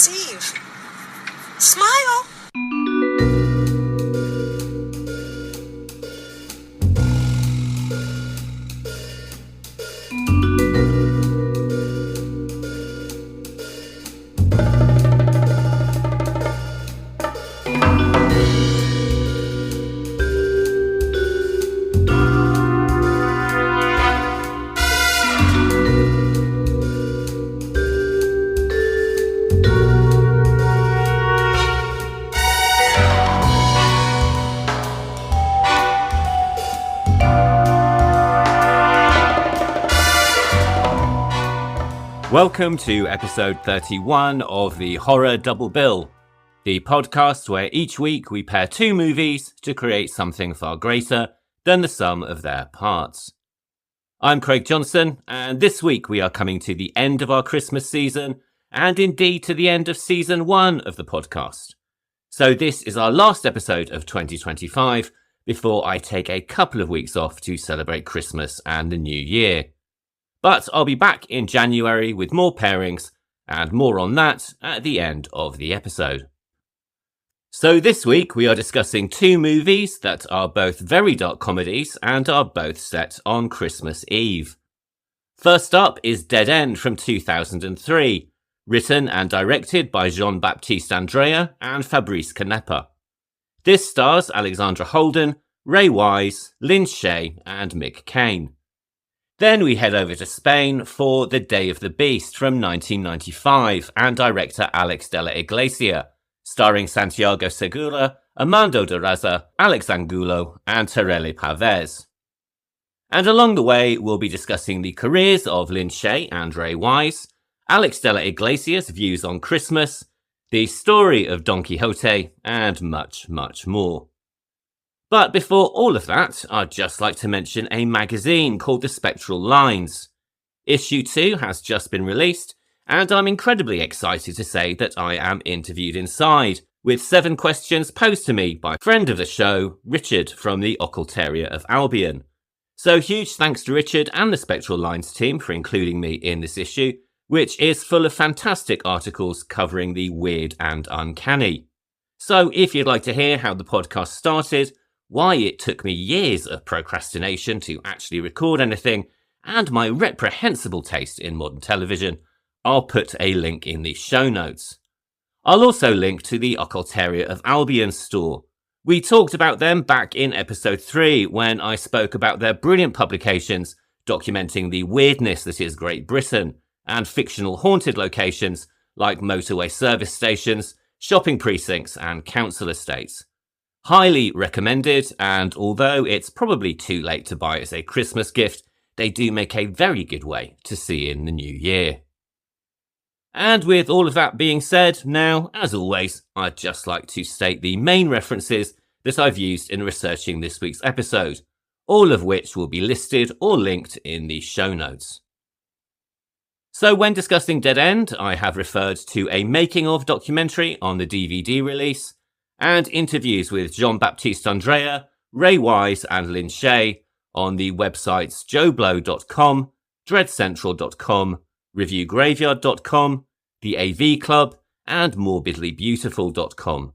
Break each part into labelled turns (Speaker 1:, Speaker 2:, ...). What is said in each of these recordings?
Speaker 1: Christmas Eve. Smile!
Speaker 2: Welcome to episode 31 of the Horror Double Bill, the podcast where each week we pair two movies to create something far greater than the sum of their parts. I'm Craig Johnson, and this week we are coming to the end of our Christmas season, and indeed to the end of season 1 of the podcast. So this is our last episode of 2025 before I take a couple of weeks off to celebrate Christmas and the New Year. But I'll be back in January with more pairings, and more on that at the end of the episode. So this week we are discussing two movies that are both very dark comedies and are both set on Christmas Eve. First up is Dead End from 2003, written and directed by Baptiste, Andrea and Fabrice Canepa. This stars Alexandra Holden, Ray Wise, Lynn Shea and Mick Cain. Then we head over to Spain for The Day of the Beast from 1995 and director Alex De La Iglesia, starring Santiago Segura, Armando de Razza, Alex Angulo and Terele Pavez. And along the way we'll be discussing the careers of Lynn Shea and Ray Wise, Alex De La Iglesia's views on Christmas, the story of Don Quixote and much, much more. But before all of that, I'd just like to mention a magazine called The Spectral Lines. Issue 2 has just been released, and I'm incredibly excited to say that I am interviewed inside, with 7 questions posed to me by friend of the show, Richard from the Occultaria of Albion. So huge thanks to Richard and the Spectral Lines team for including me in this issue, which is full of fantastic articles covering the weird and uncanny. So if you'd like to hear how the podcast started, why it took me years of procrastination to actually record anything, and my reprehensible taste in modern television, I'll put a link in the show notes. I'll also link to the Occultaria of Albion store. We talked about them back in episode 3 when I spoke about their brilliant publications documenting the weirdness that is Great Britain and fictional haunted locations like motorway service stations, shopping precincts and council estates. Highly recommended, and although it's probably too late to buy as a Christmas gift, they do make a very good way to see in the new year. And with all of that being said, now, as always, I'd just like to state the main references that I've used in researching this week's episode, all of which will be listed or linked in the show notes. So when discussing Dead End, I have referred to a making-of documentary on the DVD release, and interviews with Baptiste, Andrea, Ray Wise and Lynn Shea on the websites joeblow.com, dreadcentral.com, reviewgraveyard.com, the AV Club and morbidlybeautiful.com.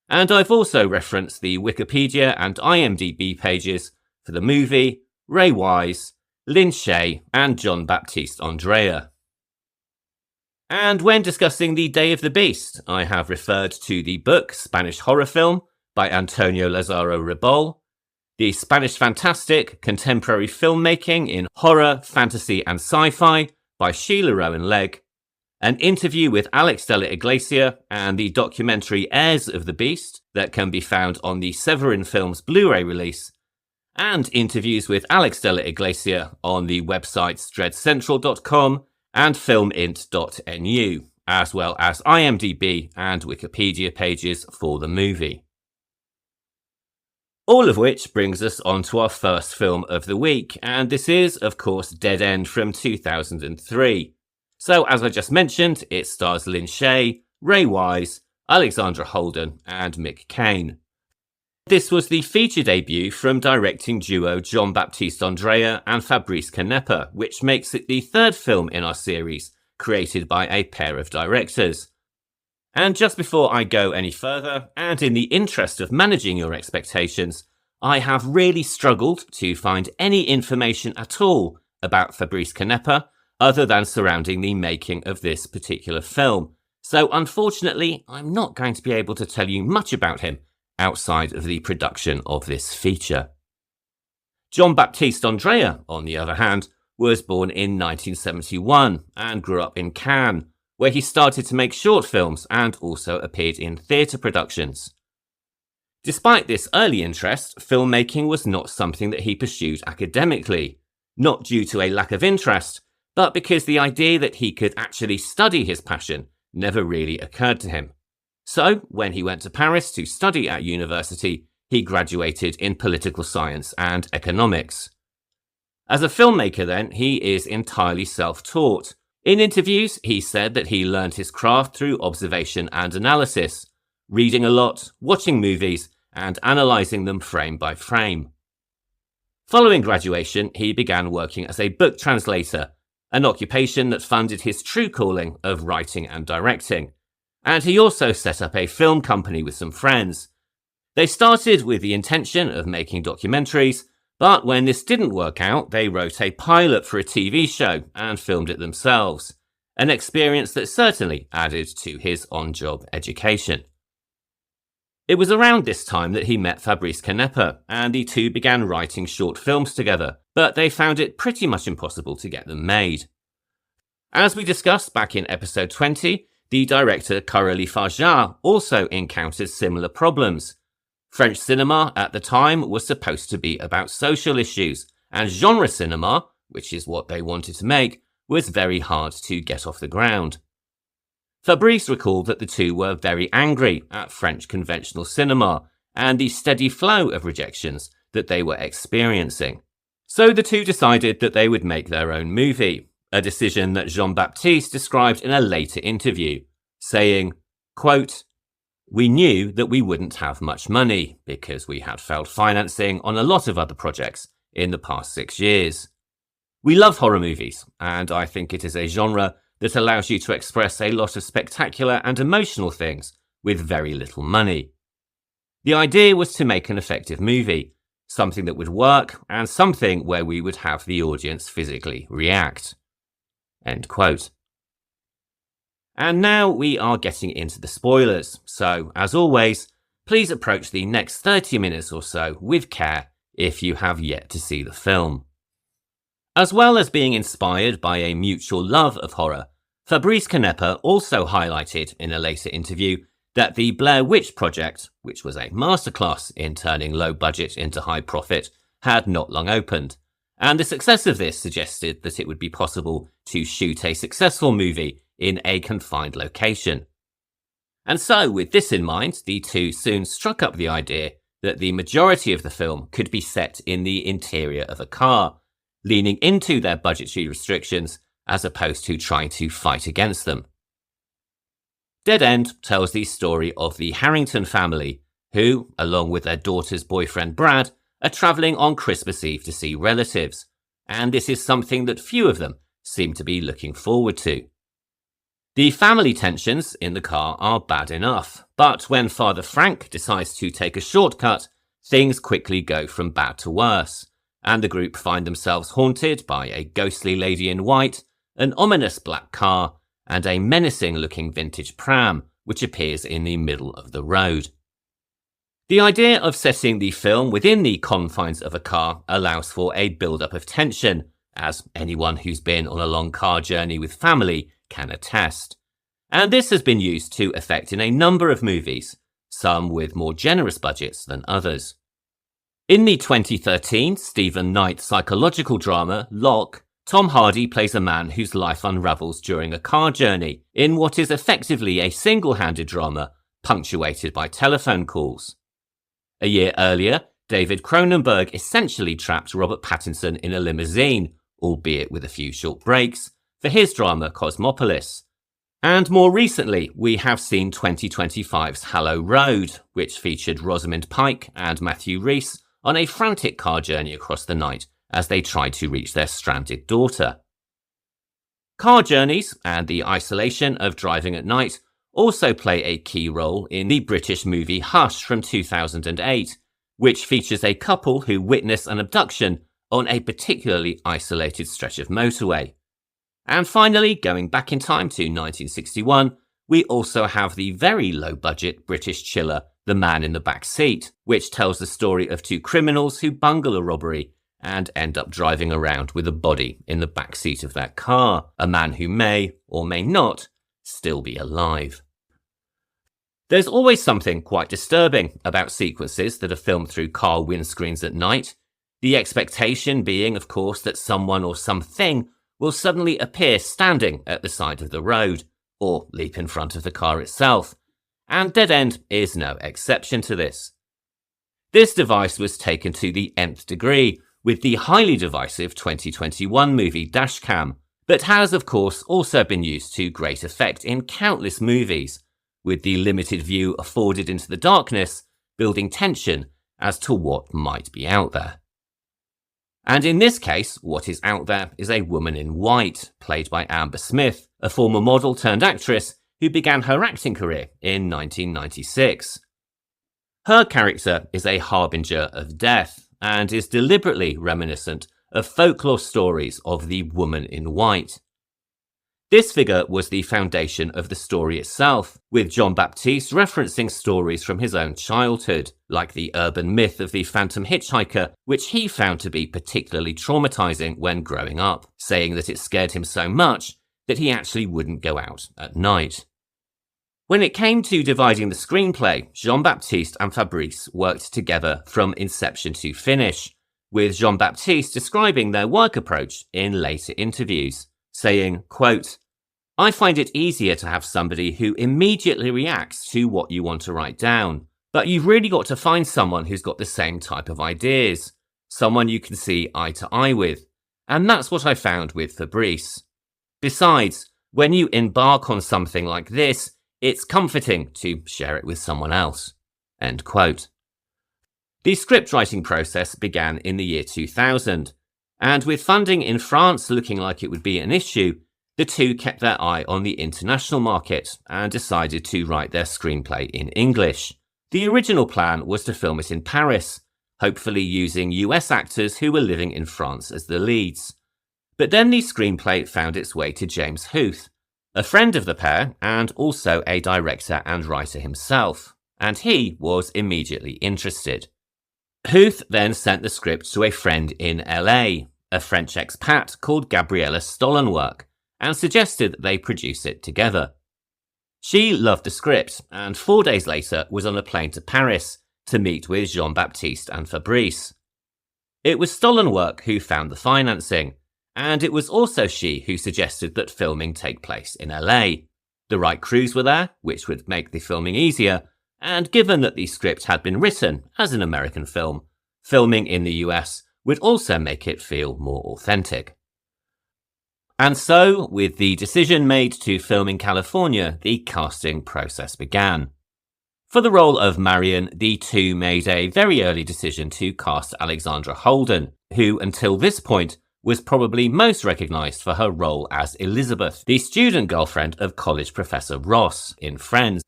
Speaker 2: And I've also referenced the Wikipedia and IMDb pages for the movie, Ray Wise, Lynn Shea and Baptiste, Andrea. And when discussing The Day of the Beast, I have referred to the book Spanish Horror Film by Antonio Lazaro Ribol, the Spanish Fantastic Contemporary Filmmaking in Horror, Fantasy and Sci-Fi by Sheila Rowan Legg, an interview with Alex De La Iglesia and the documentary Heirs of the Beast that can be found on the Severin Films Blu-ray release, and interviews with Alex De La Iglesia on the websites dreadcentral.com and filmint.nu, as well as IMDb and Wikipedia pages for the movie. All of which brings us on to our first film of the week, and this is, of course, Dead End from 2003. So, as I just mentioned, it stars Lynn Shea, Ray Wise, Alexandra Holden and Mick Cain. This was the feature debut from directing duo Baptiste, Andrea and Fabrice Canepa, which makes it the third film in our series created by a pair of directors. And just before I go any further, and in the interest of managing your expectations, I have really struggled to find any information at all about Fabrice Canepa other than surrounding the making of this particular film. So unfortunately, I'm not going to be able to tell you much about him outside of the production of this feature. John Baptiste Andrea, on the other hand, was born in 1971 and grew up in Cannes, where he started to make short films and also appeared in theatre productions. Despite this early interest, filmmaking was not something that he pursued academically, not due to a lack of interest, but because the idea that he could actually study his passion never really occurred to him. So, when he went to Paris to study at university, he graduated in political science and economics. As a filmmaker then, he is entirely self-taught. In interviews, he said that he learned his craft through observation and analysis, reading a lot, watching movies, and analysing them frame by frame. Following graduation, he began working as a book translator, an occupation that funded his true calling of writing and directing. And he also set up a film company with some friends. They started with the intention of making documentaries, but when this didn't work out, they wrote a pilot for a TV show and filmed it themselves, an experience that certainly added to his on-job education. It was around this time that he met Fabrice Canepa, and the two began writing short films together, but they found it pretty much impossible to get them made. As we discussed back in episode 20, the director Terele Pavez also encountered similar problems. French cinema at the time was supposed to be about social issues, and genre cinema, which is what they wanted to make, was very hard to get off the ground. Fabrice recalled that the two were very angry at French conventional cinema and the steady flow of rejections that they were experiencing. So the two decided that they would make their own movie, a decision that Jean-Baptiste described in a later interview, saying, quote, "We knew that we wouldn't have much money because we had failed financing on a lot of other projects in the past 6 years. We love horror movies, and I think it is a genre that allows you to express a lot of spectacular and emotional things with very little money. The idea was to make an effective movie, something that would work and something where we would have the audience physically react." End quote. And now we are getting into the spoilers, so as always, please approach the next 30 minutes or so with care if you have yet to see the film. As well as being inspired by a mutual love of horror, Fabrice Canepa also highlighted in a later interview that the Blair Witch Project, which was a masterclass in turning low budget into high profit, had not long opened, and the success of this suggested that it would be possible to shoot a successful movie in a confined location. And so, with this in mind, the two soon struck up the idea that the majority of the film could be set in the interior of a car, leaning into their budgetary restrictions as opposed to trying to fight against them. Dead End tells the story of the Harrington family, who, along with their daughter's boyfriend Brad, are travelling on Christmas Eve to see relatives, and this is something that few of them seem to be looking forward to. The family tensions in the car are bad enough, but when Father Frank decides to take a shortcut, things quickly go from bad to worse, and the group find themselves haunted by a ghostly lady in white, an ominous black car, and a menacing-looking vintage pram, which appears in the middle of the road. The idea of setting the film within the confines of a car allows for a build-up of tension, as anyone who's been on a long car journey with family can attest. And this has been used to effect in a number of movies, some with more generous budgets than others. In the 2013 Stephen Knight psychological drama Locke, Tom Hardy plays a man whose life unravels during a car journey in what is effectively a single-handed drama punctuated by telephone calls. A year earlier, David Cronenberg essentially trapped Robert Pattinson in a limousine, albeit with a few short breaks, for his drama Cosmopolis. And more recently, we have seen 2025's Hallow Road, which featured Rosamund Pike and Matthew Rhys on a frantic car journey across the night as they tried to reach their stranded daughter. Car journeys and the isolation of driving at night also play a key role in the British movie Hush from 2008, which features a couple who witness an abduction on a particularly isolated stretch of motorway. And finally, going back in time to 1961, we also have the very low-budget British chiller The Man in the Back Seat, which tells the story of two criminals who bungle a robbery and end up driving around with a body in the back seat of their car, a man who may, or may not, still be alive. There's always something quite disturbing about sequences that are filmed through car windscreens at night, the expectation being, of course, that someone or something will suddenly appear standing at the side of the road, or leap in front of the car itself, and Dead End is no exception to this. This device was taken to the nth degree with the highly divisive 2021 movie Dashcam, but has of course also been used to great effect in countless movies, with the limited view afforded into the darkness building tension as to what might be out there. And in this case, what is out there is a woman in white, played by Amber Smith, a former model turned actress who began her acting career in 1996. Her character is a harbinger of death and is deliberately reminiscent of folklore stories of the woman in white. This figure was the foundation of the story itself, with John Baptiste referencing stories from his own childhood, like the urban myth of the phantom hitchhiker, which he found to be particularly traumatizing when growing up, saying that it scared him so much that he actually wouldn't go out at night. When it came to dividing the screenplay, Jean-Baptiste and Fabrice worked together from inception to finish, with Jean-Baptiste describing their work approach in later interviews, saying, quote, "I find it easier to have somebody who immediately reacts to what you want to write down, but you've really got to find someone who's got the same type of ideas, someone you can see eye to eye with, and that's what I found with Fabrice. Besides, when you embark on something like this, it's comforting to share it with someone else." End quote. The script writing process began in the year 2000, and with funding in France looking like it would be an issue, the two kept their eye on the international market and decided to write their screenplay in English. The original plan was to film it in Paris, hopefully using US actors who were living in France as the leads. But then the screenplay found its way to James Huth, a friend of the pair and also a director and writer himself, and he was immediately interested. Huth then sent the script to a friend in LA, a French expat called Gabriella Stollenwerk, and suggested that they produce it together. She loved the script and 4 days later was on a plane to Paris to meet with Jean-Baptiste and Fabrice. It was Stollenwerk who found the financing, and it was also she who suggested that filming take place in LA. The right crews were there, which would make the filming easier, and given that the script had been written as an American film, filming in the US would also make it feel more authentic. And so, with the decision made to film in California, the casting process began. For the role of Marion, the two made a very early decision to cast Alexandra Holden, who until this point was probably most recognised for her role as Elizabeth, the student girlfriend of college professor Ross in Friends.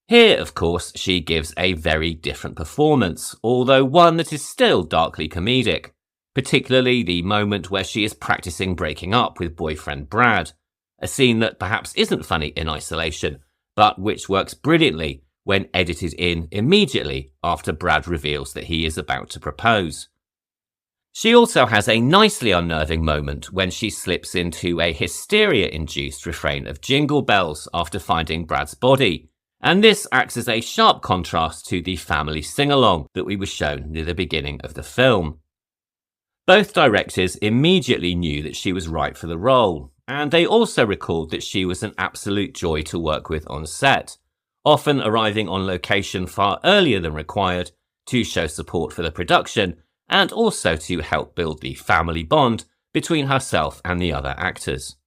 Speaker 2: Here, of course, she gives a very different performance, although one that is still darkly comedic, particularly the moment where she is practicing breaking up with boyfriend Brad, a scene that perhaps isn't funny in isolation, but which works brilliantly when edited in immediately after Brad reveals that he is about to propose. She also has a nicely unnerving moment when she slips into a hysteria-induced refrain of Jingle Bells after finding Brad's body, and this acts as a sharp contrast to the family sing-along that we were shown near the beginning of the film. Both directors immediately knew that she was right for the role, and they also recalled that she was an absolute joy to work with on set, often arriving on location far earlier than required to show support for the production and also to help build the family bond between herself and the other actors.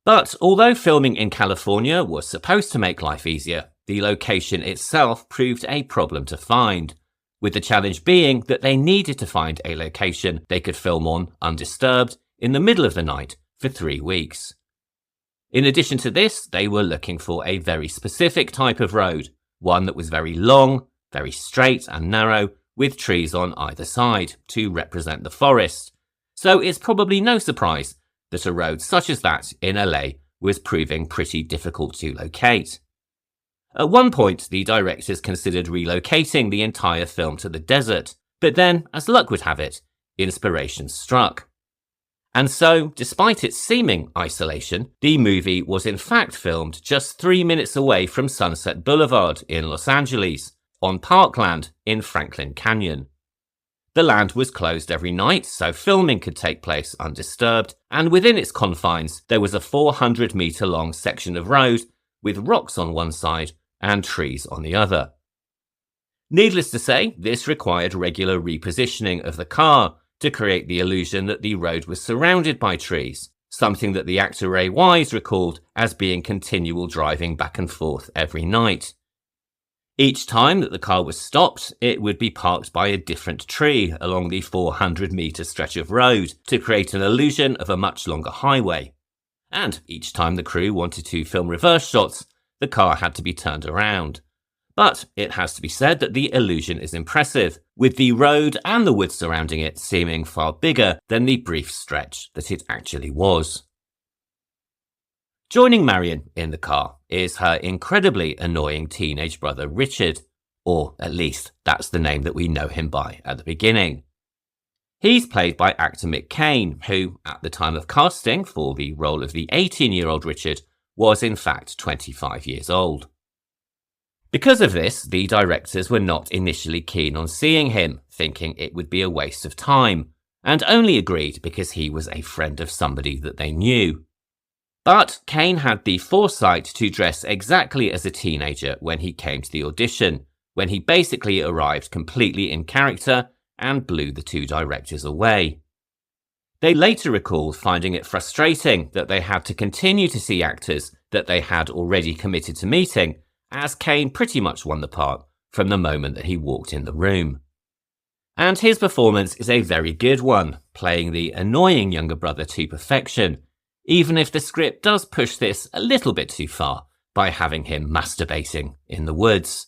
Speaker 2: But although filming in California was supposed to make life easier, the location itself proved a problem to find, with the challenge being that they needed to find a location they could film on undisturbed in the middle of the night for 3 weeks. In addition to this, they were looking for a very specific type of road, one that was very long, very straight and narrow, with trees on either side to represent the forest. So it's probably no surprise that a road such as that in LA was proving pretty difficult to locate. At one point, the directors considered relocating the entire film to the desert, but then, as luck would have it, inspiration struck. And so, despite its seeming isolation, the movie was in fact filmed just 3 minutes away from Sunset Boulevard in Los Angeles, on parkland in Franklin Canyon. The land was closed every night, so filming could take place undisturbed, and within its confines there was a 400-metre-long section of road with rocks on one side and trees on the other. Needless to say, this required regular repositioning of the car to create the illusion that the road was surrounded by trees, something that the actor Ray Wise recalled as being continual driving back and forth every night. Each time that the car was stopped, it would be parked by a different tree along the 400-metre stretch of road to create an illusion of a much longer highway. And each time the crew wanted to film reverse shots, the car had to be turned around. But it has to be said that the illusion is impressive, with the road and the woods surrounding it seeming far bigger than the brief stretch that it actually was. Joining Marion in the car is her incredibly annoying teenage brother Richard, or at least that's the name that we know him by at the beginning. He's played by actor Mick Cain, who, at the time of casting for the role of the 18-year-old Richard, was in fact 25 years old. Because of this, the directors were not initially keen on seeing him, thinking it would be a waste of time, and only agreed because he was a friend of somebody that they knew. But Cain had the foresight to dress exactly as a teenager when he came to the audition, when he basically arrived completely in character and blew the two directors away. They later recalled finding it frustrating that they had to continue to see actors that they had already committed to meeting, as Cain pretty much won the part from the moment that he walked in the room. And his performance is a very good one, playing the annoying younger brother to perfection, even if the script does push this a little bit too far by having him masturbating in the woods.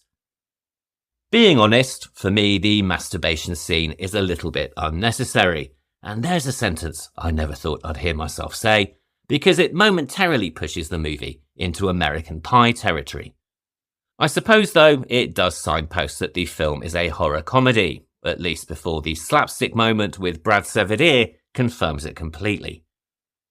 Speaker 2: Being honest, for me the masturbation scene is a little bit unnecessary, and there's a sentence I never thought I'd hear myself say, because it momentarily pushes the movie into American Pie territory. I suppose, though, it does signpost that the film is a horror comedy, at least before the slapstick moment with Brad Sevedier confirms it completely.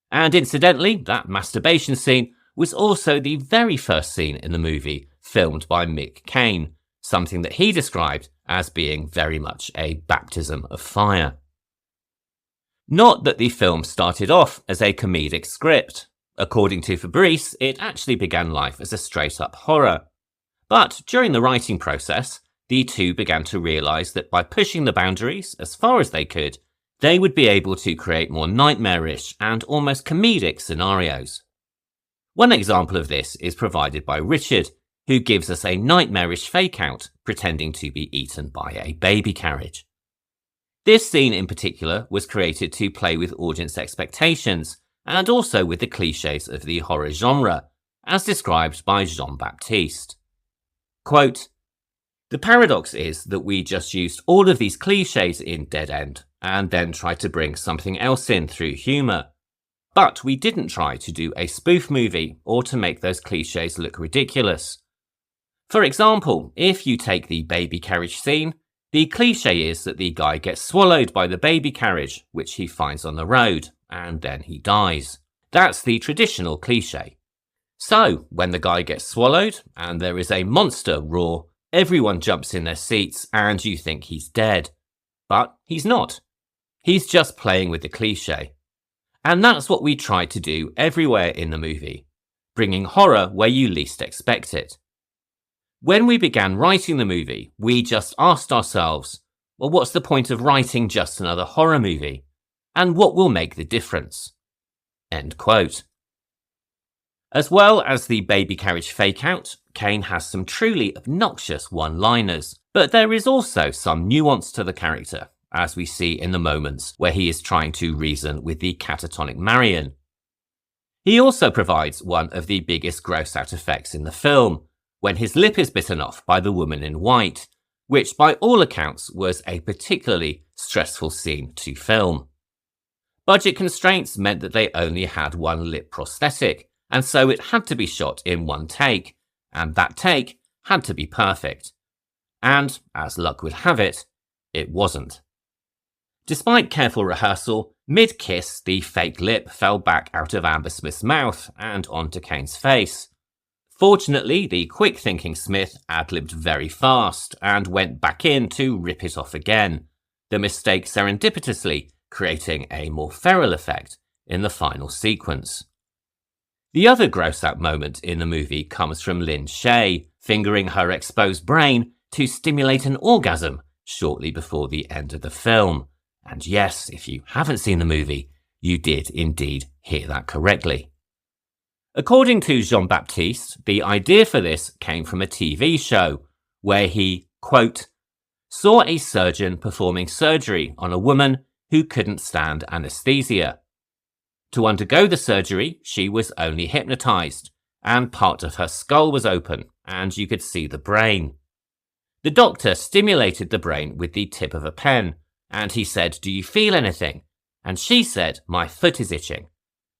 Speaker 2: And incidentally, that masturbation scene was also the very first scene in the movie filmed by Mick Cain, something that he described as being very much a baptism of fire. Not that the film started off as a comedic script. According to Fabrice, it actually began life as a straight-up horror. But during the writing process, the two began to realise that by pushing the boundaries as far as they could, they would be able to create more nightmarish and almost comedic scenarios. One example of this is provided by Richard, who gives us a nightmarish fake-out pretending to be eaten by a baby carriage. This scene in particular was created to play with audience expectations and also with the clichés of the horror genre, as described by Jean-Baptiste. Quote, "The paradox is that we just used all of these clichés in Dead End and then tried to bring something else in through humour. But we didn't try to do a spoof movie or to make those clichés look ridiculous. For example, if you take the baby carriage scene, the cliché is that the guy gets swallowed by the baby carriage, which he finds on the road, and then he dies. That's the traditional cliché. So, when the guy gets swallowed, and there is a monster roar, everyone jumps in their seats and you think he's dead. But he's not. He's just playing with the cliché. And that's what we tried to do everywhere in the movie, bringing horror where you least expect it. When we began writing the movie, we just asked ourselves, well, what's the point of writing just another horror movie? And what will make the difference?" End quote. As well as the baby carriage fake-out, Cain has some truly obnoxious one-liners, but there is also some nuance to the character, as we see in the moments where he is trying to reason with the catatonic Marion. He also provides one of the biggest gross-out effects in the film, when his lip is bitten off by the woman in white, which by all accounts was a particularly stressful scene to film. Budget constraints meant that they only had one lip prosthetic, and so it had to be shot in one take, and that take had to be perfect. And, as luck would have it, it wasn't. Despite careful rehearsal, mid-kiss the fake lip fell back out of Amber Smith's mouth and onto Cain's face. Fortunately, the quick-thinking Smith ad-libbed very fast and went back in to rip it off again, the mistake serendipitously creating a more feral effect in the final sequence. The other gross-out moment in the movie comes from Lynn Shea fingering her exposed brain to stimulate an orgasm shortly before the end of the film. And yes, if you haven't seen the movie, you did indeed hear that correctly. According to Jean-Baptiste, the idea for this came from a TV show where he, quote, saw a surgeon performing surgery on a woman who couldn't stand anesthesia. To undergo the surgery, she was only hypnotized, and part of her skull was open, and you could see the brain. The doctor stimulated the brain with the tip of a pen, and he said, "Do you feel anything?" And she said, "My foot is itching."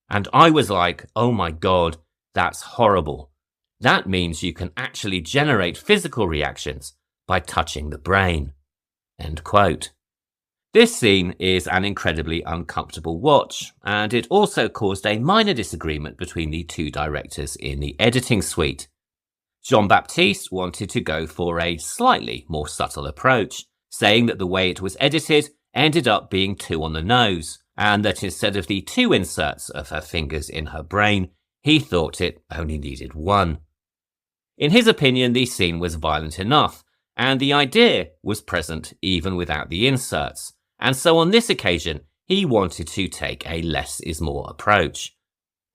Speaker 2: And I was like, oh my god, that's horrible. That means you can actually generate physical reactions by touching the brain. End quote. This scene is an incredibly uncomfortable watch, and it also caused a minor disagreement between the two directors in the editing suite. Jean-Baptiste wanted to go for a slightly more subtle approach, saying that the way it was edited ended up being too on the nose, and that instead of the 2 inserts of her fingers in her brain, he thought it only needed 1. In his opinion, the scene was violent enough, and the idea was present even without the inserts, and so on this occasion, he wanted to take a less is more approach.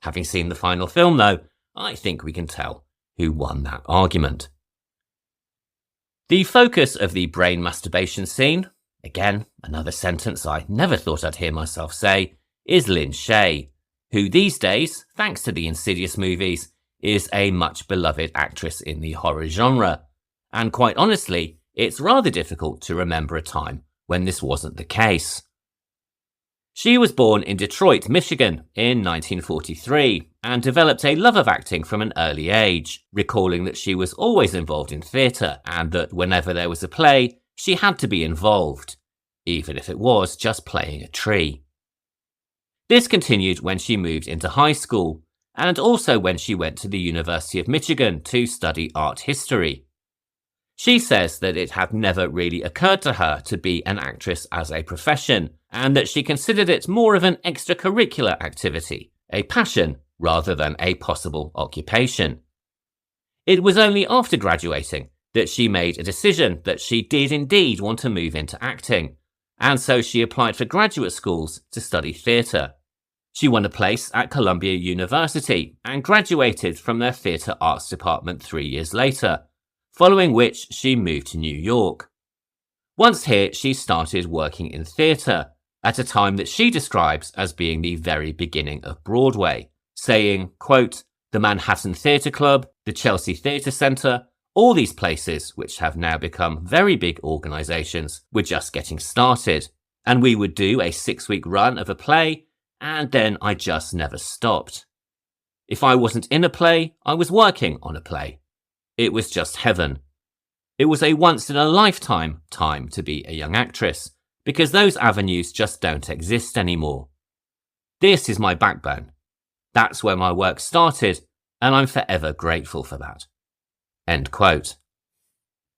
Speaker 2: Having seen the final film though, I think we can tell who won that argument. The focus of the brain masturbation scene, again, another sentence I never thought I'd hear myself say, is Lynn Shea, who these days, thanks to the Insidious movies, is a much beloved actress in the horror genre. And quite honestly, it's rather difficult to remember a time when this wasn't the case. She was born in Detroit, Michigan in 1943 and developed a love of acting from an early age, recalling that she was always involved in theatre and that whenever there was a play, she had to be involved, even if it was just playing a tree. This continued when she moved into high school, and also when she went to the University of Michigan to study art history. She says that it had never really occurred to her to be an actress as a profession, and that she considered it more of an extracurricular activity, a passion rather than a possible occupation. It was only after graduating that she made a decision that she did indeed want to move into acting, and so she applied for graduate schools to study theatre. She won a place at Columbia University and graduated from their theatre arts department 3 years later, following which she moved to New York. Once here, she started working in theatre, at a time that she describes as being the very beginning of Broadway, saying, quote, "The Manhattan Theatre Club, the Chelsea Theatre Centre, all these places, which have now become very big organisations, were just getting started, and we would do a 6-week run of a play, and then I just never stopped. If I wasn't in a play, I was working on a play. It was just heaven. It was a once-in-a-lifetime time to be a young actress, because those avenues just don't exist anymore. This is my backbone. That's where my work started, and I'm forever grateful for that." End quote.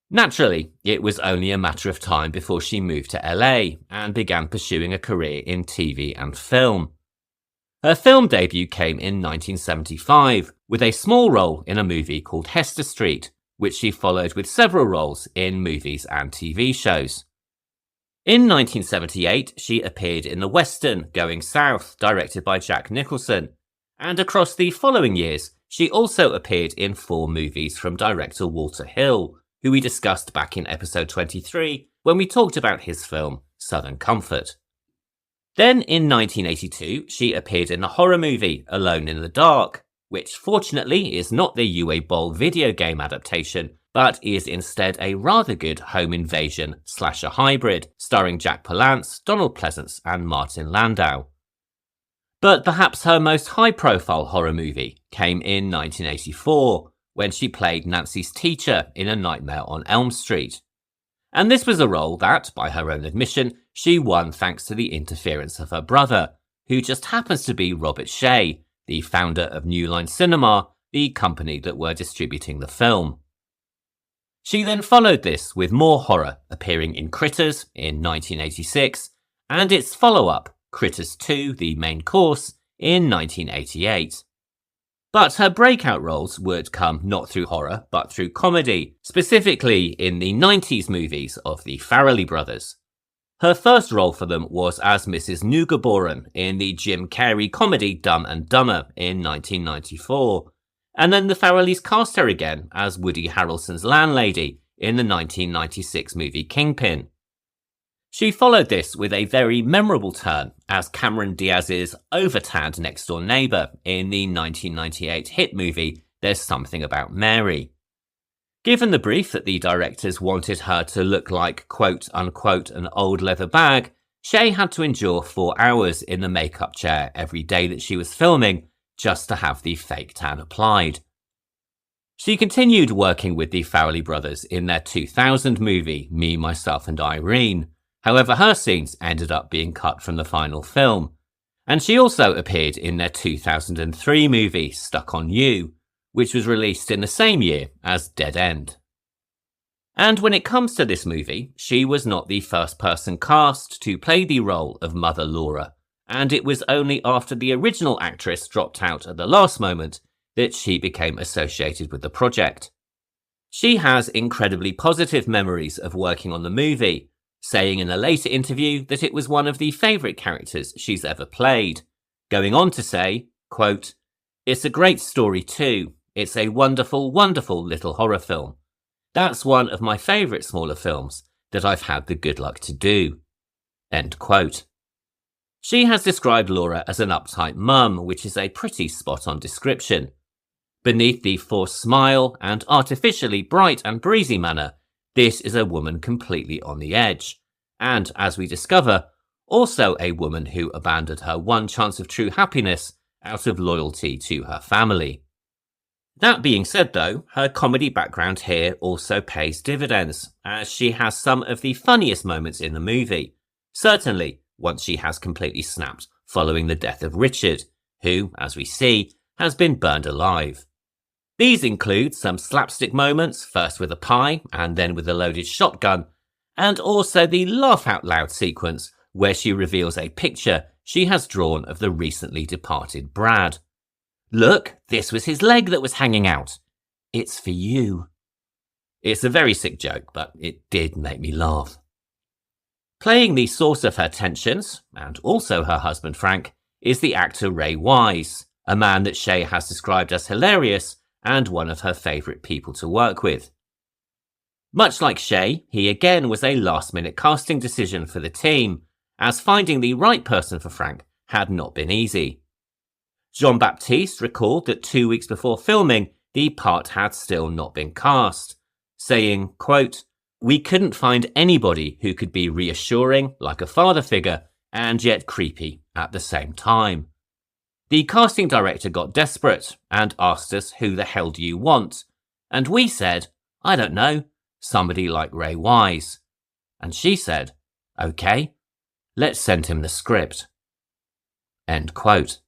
Speaker 2: Naturally, it was only a matter of time before she moved to LA and began pursuing a career in TV and film. Her film debut came in 1975 with a small role in a movie called Hester Street, which she followed with several roles in movies and TV shows. In 1978, she appeared in the western Going South, directed by Jack Nicholson, and across the following years, she also appeared in 4 movies from director Walter Hill, who we discussed back in episode 23 when we talked about his film Southern Comfort. Then in 1982, she appeared in the horror movie Alone in the Dark, which fortunately is not the Uwe Boll video game adaptation, but is instead a rather good home invasion slasher hybrid, starring Jack Palance, Donald Pleasance and Martin Landau. But perhaps her most high-profile horror movie came in 1984, when she played Nancy's teacher in A Nightmare on Elm Street. And this was a role that, by her own admission, she won thanks to the interference of her brother, who just happens to be Robert Shea, the founder of New Line Cinema, the company that were distributing the film. She then followed this with more horror, appearing in Critters in 1986, and its follow-up, Critters 2, The Main Course, in 1988. But her breakout roles would come not through horror, but through comedy, specifically in the 90s movies of the Farrelly brothers. Her first role for them was as Mrs. Neugebauern in the Jim Carrey comedy Dumb and Dumber in 1994, and then the Farrellys cast her again as Woody Harrelson's landlady in the 1996 movie Kingpin. She followed this with a very memorable turn as Cameron Diaz's over-tanned next-door neighbour in the 1998 hit movie There's Something About Mary. Given the brief that the directors wanted her to look like quote-unquote an old leather bag, Shea had to endure 4 hours in the makeup chair every day that she was filming just to have the fake tan applied. She continued working with the Farrelly brothers in their 2000 movie Me, Myself and Irene. However, her scenes ended up being cut from the final film. And she also appeared in their 2003 movie Stuck on You, which was released in the same year as Dead End. And when it comes to this movie, she was not the first person cast to play the role of Mother Laura, and it was only after the original actress dropped out at the last moment that she became associated with the project. She has incredibly positive memories of working on the movie, saying in a later interview that it was one of the favourite characters she's ever played, going on to say, quote, "It's a great story too. It's a wonderful, wonderful little horror film. That's one of my favourite smaller films that I've had the good luck to do." End quote. She has described Laura as an uptight mum, which is a pretty spot-on description. Beneath the forced smile and artificially bright and breezy manner, this is a woman completely on the edge, and, as we discover, also a woman who abandoned her one chance of true happiness out of loyalty to her family. That being said though, her comedy background here also pays dividends, as she has some of the funniest moments in the movie, certainly once she has completely snapped following the death of Richard, who, as we see, has been burned alive. These include some slapstick moments, first with a pie and then with a loaded shotgun, and also the laugh out loud sequence where she reveals a picture she has drawn of the recently departed Brad. "Look, this was his leg that was hanging out. It's for you." It's a very sick joke, but it did make me laugh. Playing the source of her tensions, and also her husband Frank, is the actor Ray Wise, a man that Shea has described as hilarious and one of her favourite people to work with. Much like Shea, he again was a last-minute casting decision for the team, as finding the right person for Frank had not been easy. Jean-Baptiste recalled that 2 weeks before filming, the part had still not been cast, saying, quote, "We couldn't find anybody who could be reassuring, like a father figure, and yet creepy at the same time. The casting director got desperate and asked us, 'Who the hell do you want?' And we said, 'I don't know, somebody like Ray Wise.' And she said, 'Okay, let's send him the script.'" End quote.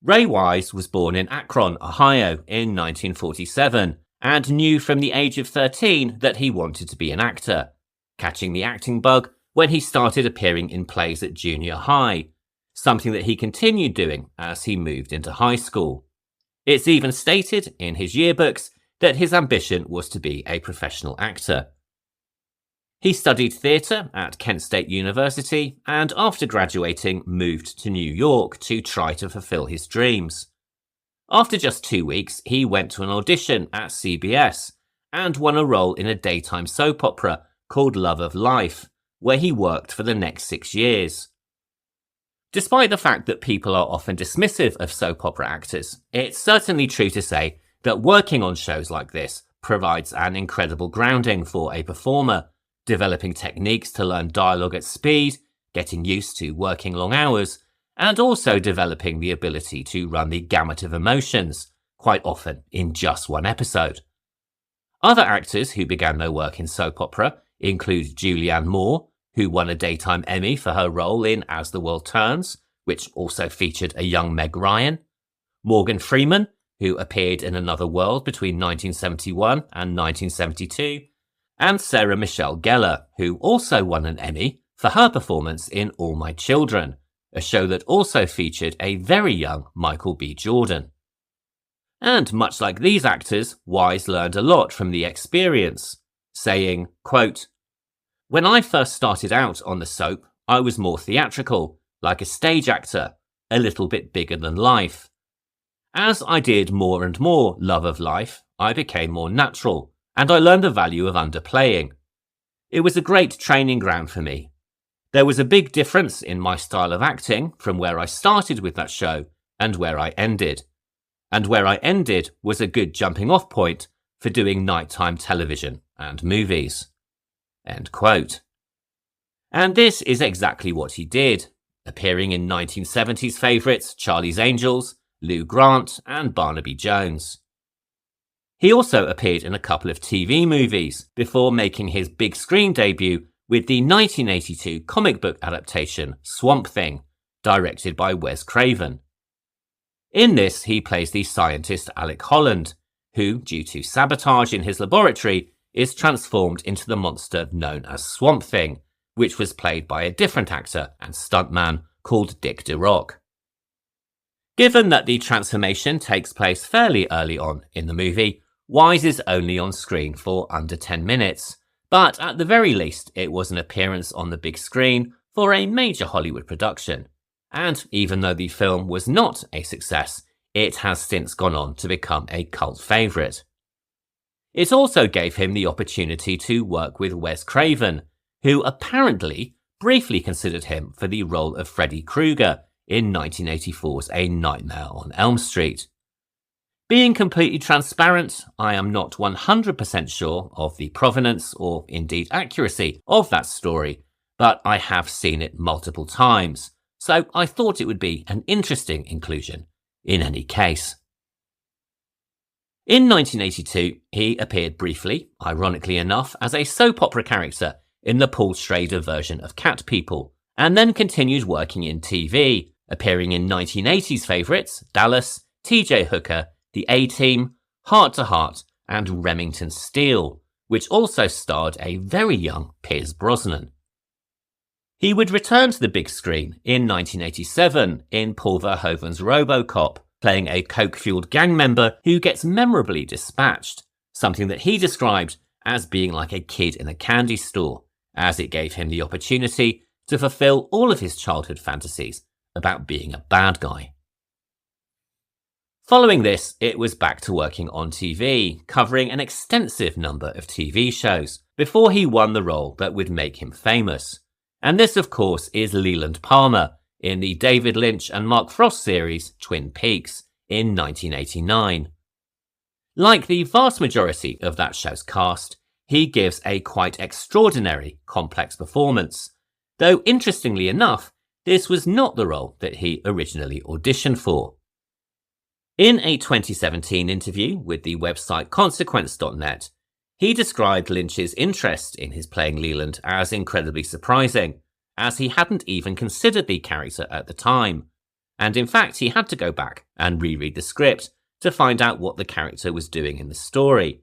Speaker 2: Ray Wise was born in Akron, Ohio in 1947 and knew from the age of 13 that he wanted to be an actor, catching the acting bug when he started appearing in plays at junior high, something that he continued doing as he moved into high school. It's even stated in his yearbooks that his ambition was to be a professional actor. He studied theatre at Kent State University and after graduating moved to New York to try to fulfill his dreams. After just 2 weeks, he went to an audition at CBS and won a role in a daytime soap opera called Love of Life, where he worked for the next 6 years. Despite the fact that people are often dismissive of soap opera actors, it's certainly true to say that working on shows like this provides an incredible grounding for a performer, developing techniques to learn dialogue at speed, getting used to working long hours, and also developing the ability to run the gamut of emotions, quite often in just one episode. Other actors who began their work in soap opera include Julianne Moore, who won a Daytime Emmy for her role in As the World Turns, which also featured a young Meg Ryan, Morgan Freeman, who appeared in Another World between 1971 and 1972, and Sarah Michelle Gellar, who also won an Emmy for her performance in All My Children, a show that also featured a very young Michael B. Jordan. And much like these actors, Wise learned a lot from the experience, saying, quote, "When I first started out on the soap, I was more theatrical, like a stage actor, a little bit bigger than life. As I did more and more Love of Life, I became more natural, and I learned the value of underplaying. It was a great training ground for me. There was a big difference in my style of acting from where I started with that show and where I ended. And where I ended was a good jumping off point for doing nighttime television and movies." End quote. And this is exactly what he did, appearing in 1970s favourites Charlie's Angels, Lou Grant, and Barnaby Jones. He also appeared in a couple of TV movies before making his big screen debut with the 1982 comic book adaptation Swamp Thing, directed by Wes Craven. In this, he plays the scientist Alec Holland, who, due to sabotage in his laboratory, is transformed into the monster known as Swamp Thing, which was played by a different actor and stuntman called Dick DeRock. Given that the transformation takes place fairly early on in the movie, Wise is only on screen for under 10 minutes, but at the very least it was an appearance on the big screen for a major Hollywood production, and even though the film was not a success, it has since gone on to become a cult favourite. It also gave him the opportunity to work with Wes Craven, who apparently briefly considered him for the role of Freddy Krueger in 1984's A Nightmare on Elm Street. Being completely transparent, I am not 100% sure of the provenance or indeed accuracy of that story, but I have seen it multiple times, so I thought it would be an interesting inclusion in any case. In 1982, he appeared briefly, ironically enough, as a soap opera character in the Paul Schrader version of Cat People, and then continued working in TV, appearing in 1980s favourites Dallas, TJ Hooker, The A-Team, Heart to Heart, and Remington Steele, which also starred a very young Pierce Brosnan. He would return to the big screen in 1987 in Paul Verhoeven's RoboCop, playing a coke-fueled gang member who gets memorably dispatched, something that he described as being like a kid in a candy store, as it gave him the opportunity to fulfill all of his childhood fantasies about being a bad guy. Following this, it was back to working on TV, covering an extensive number of TV shows, before he won the role that would make him famous. And this, of course, is Leland Palmer in the David Lynch and Mark Frost series Twin Peaks in 1989. Like the vast majority of that show's cast, he gives a quite extraordinary, complex performance, though interestingly enough, this was not the role that he originally auditioned for. In a 2017 interview with the website Consequence.net, he described Lynch's interest in his playing Leland as incredibly surprising, as he hadn't even considered the character at the time, and in fact he had to go back and reread the script to find out what the character was doing in the story.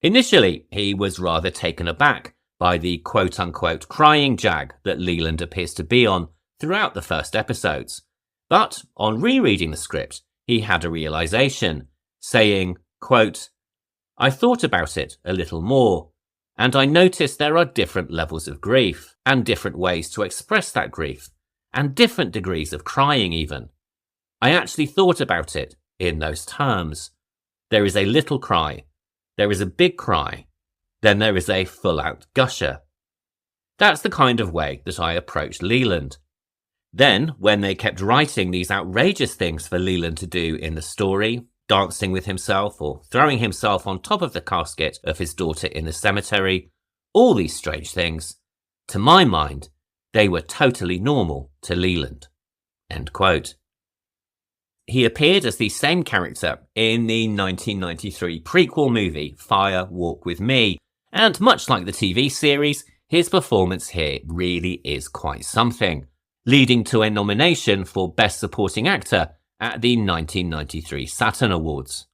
Speaker 2: Initially, he was rather taken aback by the quote-unquote crying jag that Leland appears to be on throughout the first episodes, but on rereading the script, he had a realization, saying, quote, "I thought about it a little more, and I noticed there are different levels of grief, and different ways to express that grief, and different degrees of crying even. I actually thought about it in those terms. There is a little cry, there is a big cry, then there is a full-out gusher. That's the kind of way that I approached Leland. Then, when they kept writing these outrageous things for Leland to do in the story, dancing with himself or throwing himself on top of the casket of his daughter in the cemetery, all these strange things, to my mind, they were totally normal to Leland. End quote. He appeared as the same character in the 1993 prequel movie Fire Walk With Me, and much like the TV series, his performance here really is quite something, leading to a nomination for Best Supporting Actor at the 1993 Saturn Awards.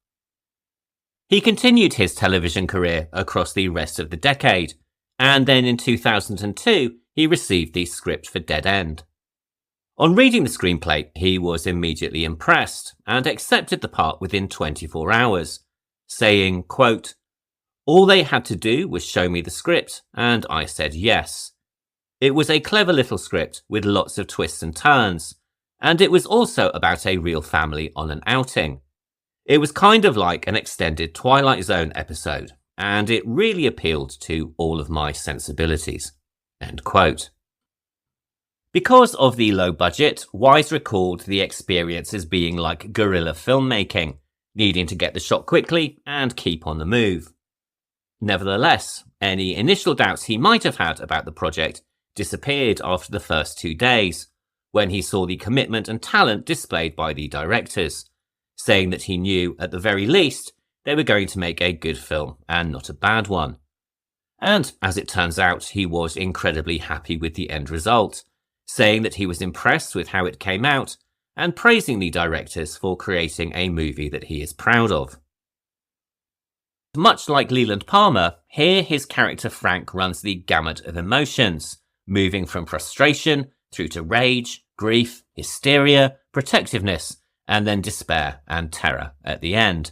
Speaker 2: He continued his television career across the rest of the decade, and then in 2002 he received the script for Dead End. On reading the screenplay, he was immediately impressed and accepted the part within 24 hours, saying, quote, "All they had to do was show me the script, and I said yes. It was a clever little script with lots of twists and turns, and it was also about a real family on an outing. It was kind of like an extended Twilight Zone episode, and it really appealed to all of my sensibilities." End quote. Because of the low budget, Wise recalled the experience as being like guerrilla filmmaking, needing to get the shot quickly and keep on the move. Nevertheless, any initial doubts he might have had about the project disappeared after the first 2 days, when he saw the commitment and talent displayed by the directors, saying that he knew, at the very least, they were going to make a good film and not a bad one. And, as it turns out, he was incredibly happy with the end result, saying that he was impressed with how it came out and praising the directors for creating a movie that he is proud of. Much like Leland Palmer, here his character Frank runs the gamut of emotions, moving from frustration through to rage, grief, hysteria, protectiveness, and then despair and terror at the end.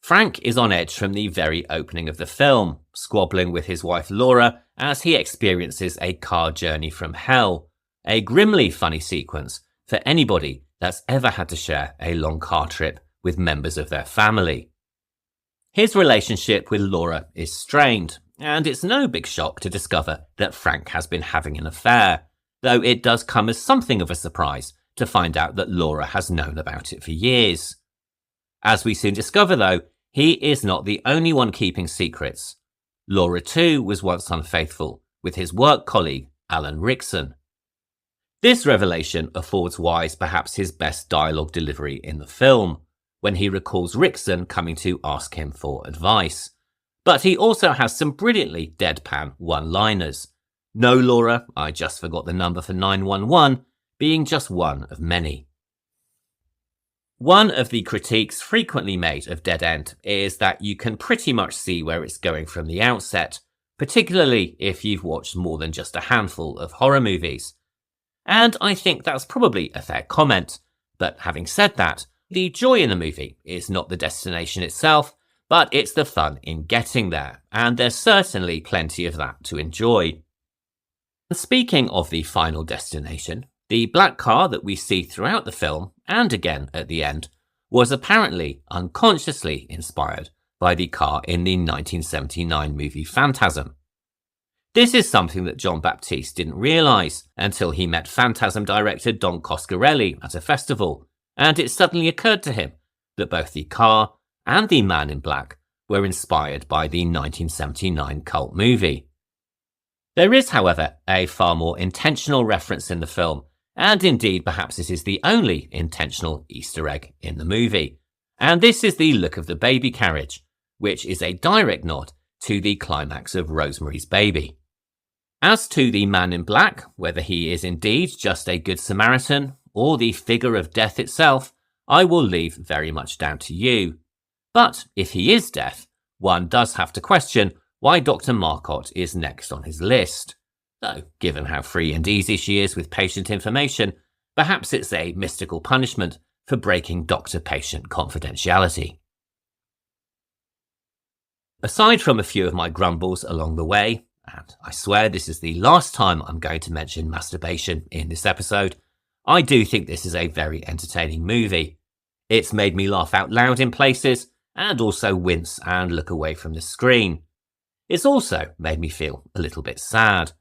Speaker 2: Frank is on edge from the very opening of the film, squabbling with his wife Laura as he experiences a car journey from hell, a grimly funny sequence for anybody that's ever had to share a long car trip with members of their family. His relationship with Laura is strained, and it's no big shock to discover that Frank has been having an affair, though it does come as something of a surprise to find out that Laura has known about it for years. As we soon discover, though, he is not the only one keeping secrets. Laura, too, was once unfaithful with his work colleague, Alan Rickson. This revelation affords Wise perhaps his best dialogue delivery in the film, when he recalls Rickson coming to ask him for advice. But he also has some brilliantly deadpan one-liners. "No, Laura, I just forgot the number for 911, being just one of many." One of the critiques frequently made of Dead End is that you can pretty much see where it's going from the outset, particularly if you've watched more than just a handful of horror movies. And I think that's probably a fair comment, but having said that, the joy in the movie is not the destination itself, but it's the fun in getting there, and there's certainly plenty of that to enjoy. Speaking of the final destination, the black car that we see throughout the film, and again at the end, was apparently unconsciously inspired by the car in the 1979 movie Phantasm. This is something that John Baptiste didn't realise until he met Phantasm director Don Coscarelli at a festival, and it suddenly occurred to him that both the car and the Man in Black were inspired by the 1979 cult movie. There is, however, a far more intentional reference in the film, and indeed perhaps it is the only intentional Easter egg in the movie. And this is the look of the baby carriage, which is a direct nod to the climax of Rosemary's Baby. As to the Man in Black, whether he is indeed just a good Samaritan or the figure of death itself, I will leave very much down to you. But if he is death, one does have to question why Dr. Marcotte is next on his list. Though, given how free and easy she is with patient information, perhaps it's a mystical punishment for breaking doctor-patient confidentiality. Aside from a few of my grumbles along the way, and I swear this is the last time I'm going to mention masturbation in this episode, I do think this is a very entertaining movie. It's made me laugh out loud in places, and also wince and look away from the screen. It's also made me feel a little bit sad.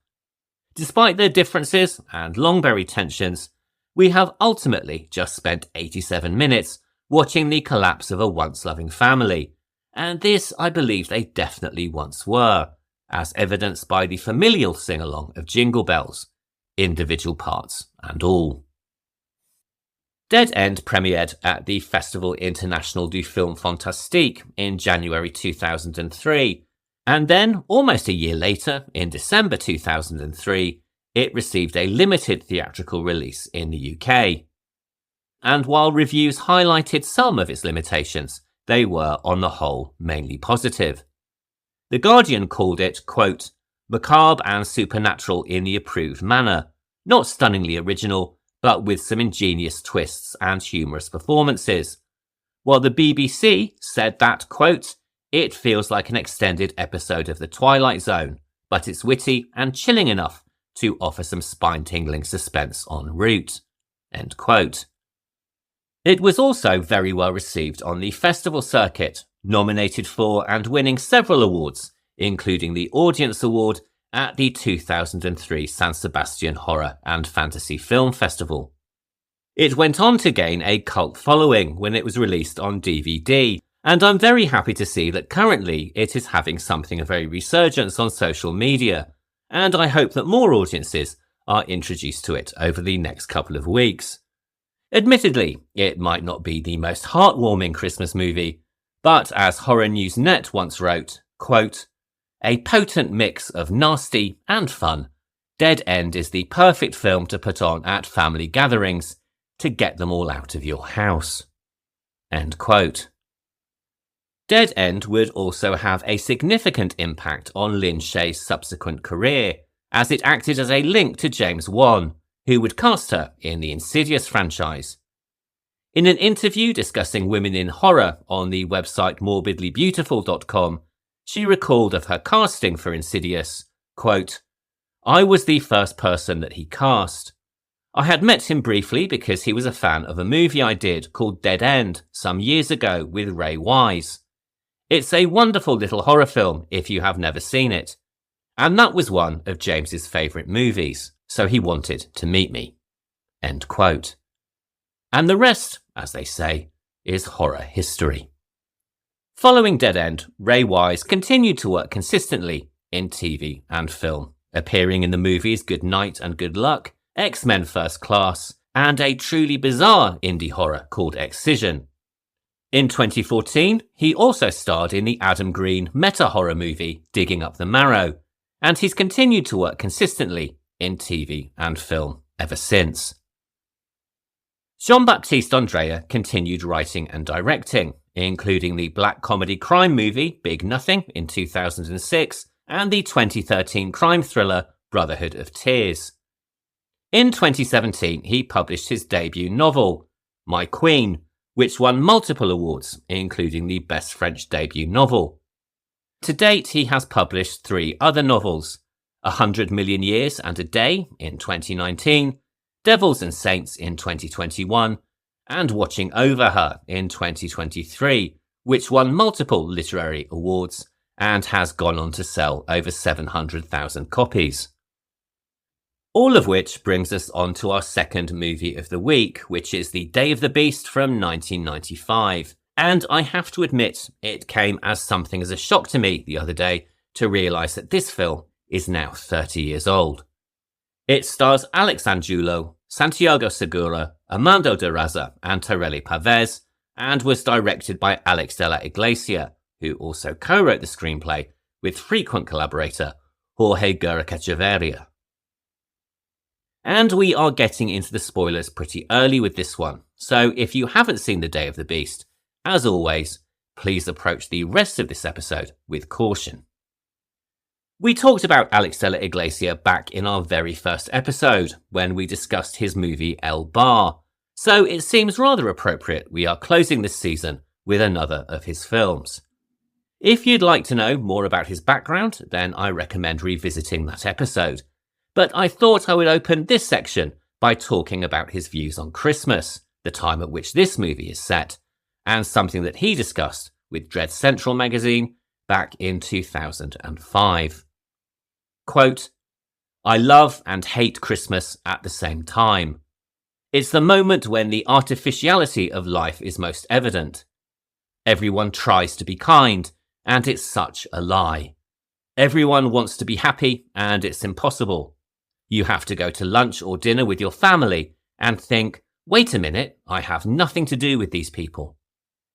Speaker 2: Despite their differences and long-buried tensions, we have ultimately just spent 87 minutes watching the collapse of a once-loving family, and this I believe they definitely once were, as evidenced by the familial sing-along of Jingle Bells, individual parts and all. Dead End premiered at the Festival International du Film Fantastique in January 2003, and then, almost a year later, in December 2003, it received a limited theatrical release in the UK. And while reviews highlighted some of its limitations, they were, on the whole, mainly positive. The Guardian called it, quote, macabre and supernatural in the approved manner, not stunningly original, but with some ingenious twists and humorous performances, while the BBC said that, quote, it feels like an extended episode of The Twilight Zone, but it's witty and chilling enough to offer some spine-tingling suspense en route, end quote. It was also very well received on the festival circuit, nominated for and winning several awards, including the Audience Award at the 2003 San Sebastian Horror and Fantasy Film Festival. It went on to gain a cult following when it was released on DVD, and I'm very happy to see that currently it is having something of a resurgence on social media, and I hope that more audiences are introduced to it over the next couple of weeks. Admittedly, it might not be the most heartwarming Christmas movie, but as Horror News Net once wrote, quote, a potent mix of nasty and fun, Dead End is the perfect film to put on at family gatherings to get them all out of your house. End quote. Dead End would also have a significant impact on Lynn Shea's subsequent career, as it acted as a link to James Wan, who would cast her in the Insidious franchise. In an interview discussing women in horror on the website morbidlybeautiful.com, she recalled of her casting for Insidious, quote, I was the first person that he cast. I had met him briefly because he was a fan of a movie I did called Dead End some years ago with Ray Wise. It's a wonderful little horror film if you have never seen it. And that was one of James's favourite movies, so he wanted to meet me. End quote. And the rest, as they say, is horror history. Following Dead End, Ray Wise continued to work consistently in TV and film, appearing in the movies Good Night and Good Luck, X-Men First Class, and a truly bizarre indie horror called Excision. In 2014, he also starred in the Adam Green meta-horror movie Digging Up the Marrow, and he's continued to work consistently in TV and film ever since. Jean-Baptiste Andrea continued writing and directing, including the black comedy crime movie Big Nothing in 2006 and the 2013 crime thriller Brotherhood of Tears. In 2017, he published his debut novel, My Queen, which won multiple awards, including the Best French Debut Novel. To date, he has published 3 other novels, 100 Million Years and a Day in 2019, Devils and Saints in 2021, and Watching Over Her in 2023, which won multiple literary awards and has gone on to sell over 700,000 copies. All of which brings us on to our second movie of the week, which is The Day of the Beast from 1995. And I have to admit, it came as something as a shock to me the other day to realise that this film is now 30 years old. It stars Alex Angulo, Santiago Segura, Armando de Razza and Terele Pavez, and was directed by Alex De La Iglesia, who also co-wrote the screenplay with frequent collaborator Jorge Gurrichacheverria. And we are getting into the spoilers pretty early with this one, so if you haven't seen The Day of the Beast, as always, please approach the rest of this episode with caution. We talked about Alex De La Iglesia back in our very first episode, when we discussed his movie El Bar, so it seems rather appropriate we are closing this season with another of his films. If you'd like to know more about his background, then I recommend revisiting that episode. But I thought I would open this section by talking about his views on Christmas, the time at which this movie is set, and something that he discussed with Dread Central magazine back in 2005. Quote, I love and hate Christmas at the same time. It's the moment when the artificiality of life is most evident. Everyone tries to be kind, and it's such a lie. Everyone wants to be happy, and it's impossible. You have to go to lunch or dinner with your family and think, wait a minute, I have nothing to do with these people.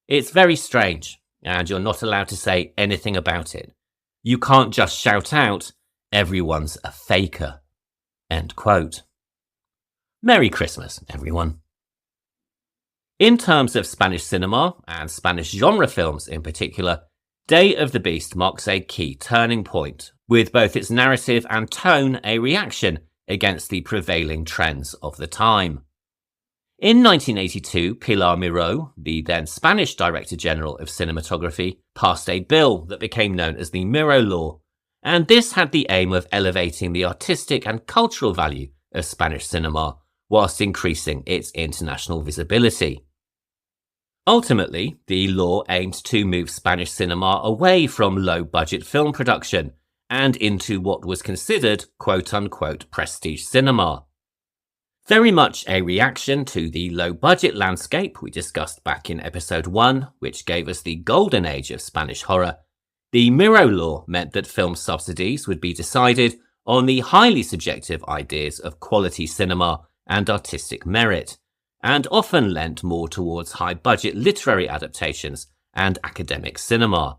Speaker 2: It's very strange, and you're not allowed to say anything about it. You can't just shout out, everyone's a faker. End quote. Merry Christmas, everyone. In terms of Spanish cinema, and Spanish genre films in particular, Day of the Beast marks a key turning point, with both its narrative and tone a reaction against the prevailing trends of the time. In 1982, Pilar Miró, the then Spanish Director General of Cinematography, passed a bill that became known as the Miró Law, and this had the aim of elevating the artistic and cultural value of Spanish cinema whilst increasing its international visibility. Ultimately, the law aimed to move Spanish cinema away from low-budget film production and into what was considered quote-unquote prestige cinema. Very much a reaction to the low-budget landscape we discussed back in episode 1, which gave us the golden age of Spanish horror, the Miró Law meant that film subsidies would be decided on the highly subjective ideas of quality cinema and artistic merit, and often lent more towards high-budget literary adaptations and academic cinema.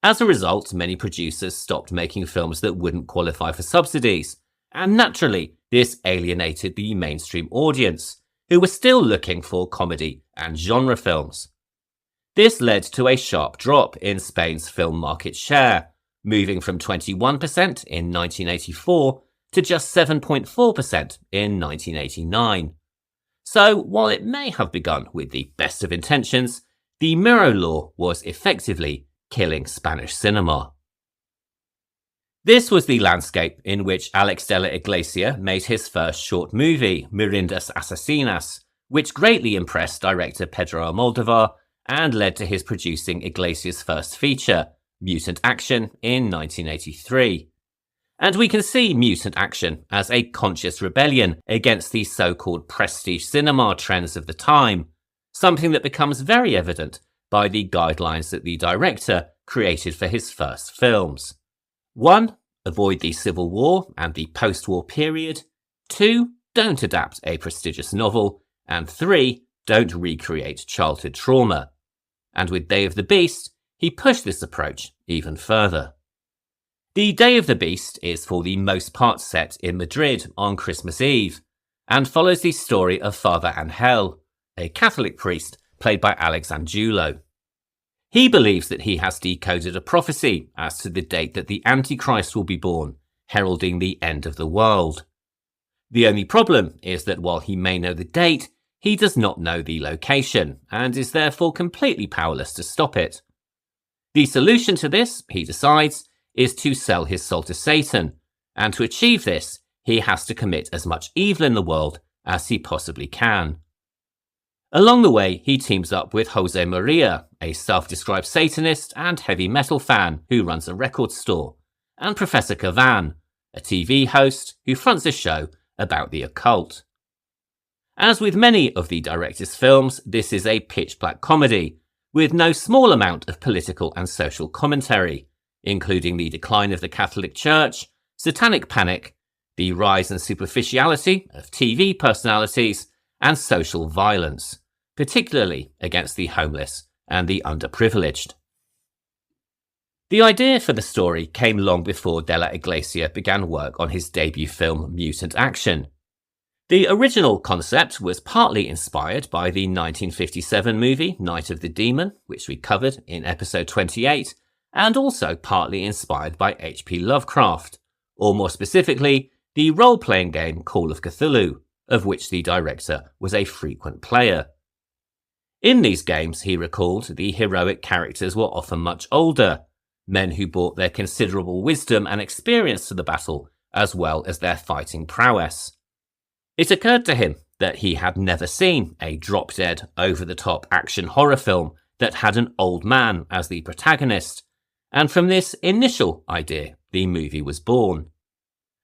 Speaker 2: As a result, many producers stopped making films that wouldn't qualify for subsidies, and naturally, this alienated the mainstream audience, who were still looking for comedy and genre films. This led to a sharp drop in Spain's film market share, moving from 21% in 1984 to just 7.4% in 1989. So, while it may have begun with the best of intentions, the Miró Law was effectively killing Spanish cinema. This was the landscape in which Alex De La Iglesia made his first short movie, Mirindas Asesinas, which greatly impressed director Pedro Almodóvar and led to his producing Iglesias' first feature, Mutant Action, in 1983. And we can see Mutant Action as a conscious rebellion against the so-called prestige cinema trends of the time, something that becomes very evident by the guidelines that the director created for his first films. 1. Avoid the Civil War and the post-war period. 2. Don't adapt a prestigious novel. And 3. Don't recreate childhood trauma. And with Day of the Beast, he pushed this approach even further. The Day of the Beast is for the most part set in Madrid on Christmas Eve, and follows the story of Father Angel, a Catholic priest played by Alex Angulo. He believes that he has decoded a prophecy as to the date that the Antichrist will be born, heralding the end of the world. The only problem is that while he may know the date, he does not know the location, and is therefore completely powerless to stop it. The solution to this, he decides, is to sell his soul to Satan, and to achieve this, he has to commit as much evil in the world as he possibly can. Along the way, he teams up with Jose Maria, a self-described Satanist and heavy metal fan who runs a record store, and Professor Cavan, a TV host who fronts a show about the occult. As with many of the director's films, this is a pitch-black comedy, with no small amount of political and social commentary, including the decline of the Catholic Church, satanic panic, the rise and superficiality of TV personalities, and social violence, particularly against the homeless and the underprivileged. The idea for the story came long before De La Iglesia began work on his debut film Mutant Action. The original concept was partly inspired by the 1957 movie Night of the Demon, which we covered in episode 28, and also partly inspired by H.P. Lovecraft, or more specifically, the role-playing game Call of Cthulhu, of which the director was a frequent player. In these games, he recalled, the heroic characters were often much older, men who brought their considerable wisdom and experience to the battle, as well as their fighting prowess. It occurred to him that he had never seen a drop-dead, over-the-top action horror film that had an old man as the protagonist, and from this initial idea, the movie was born.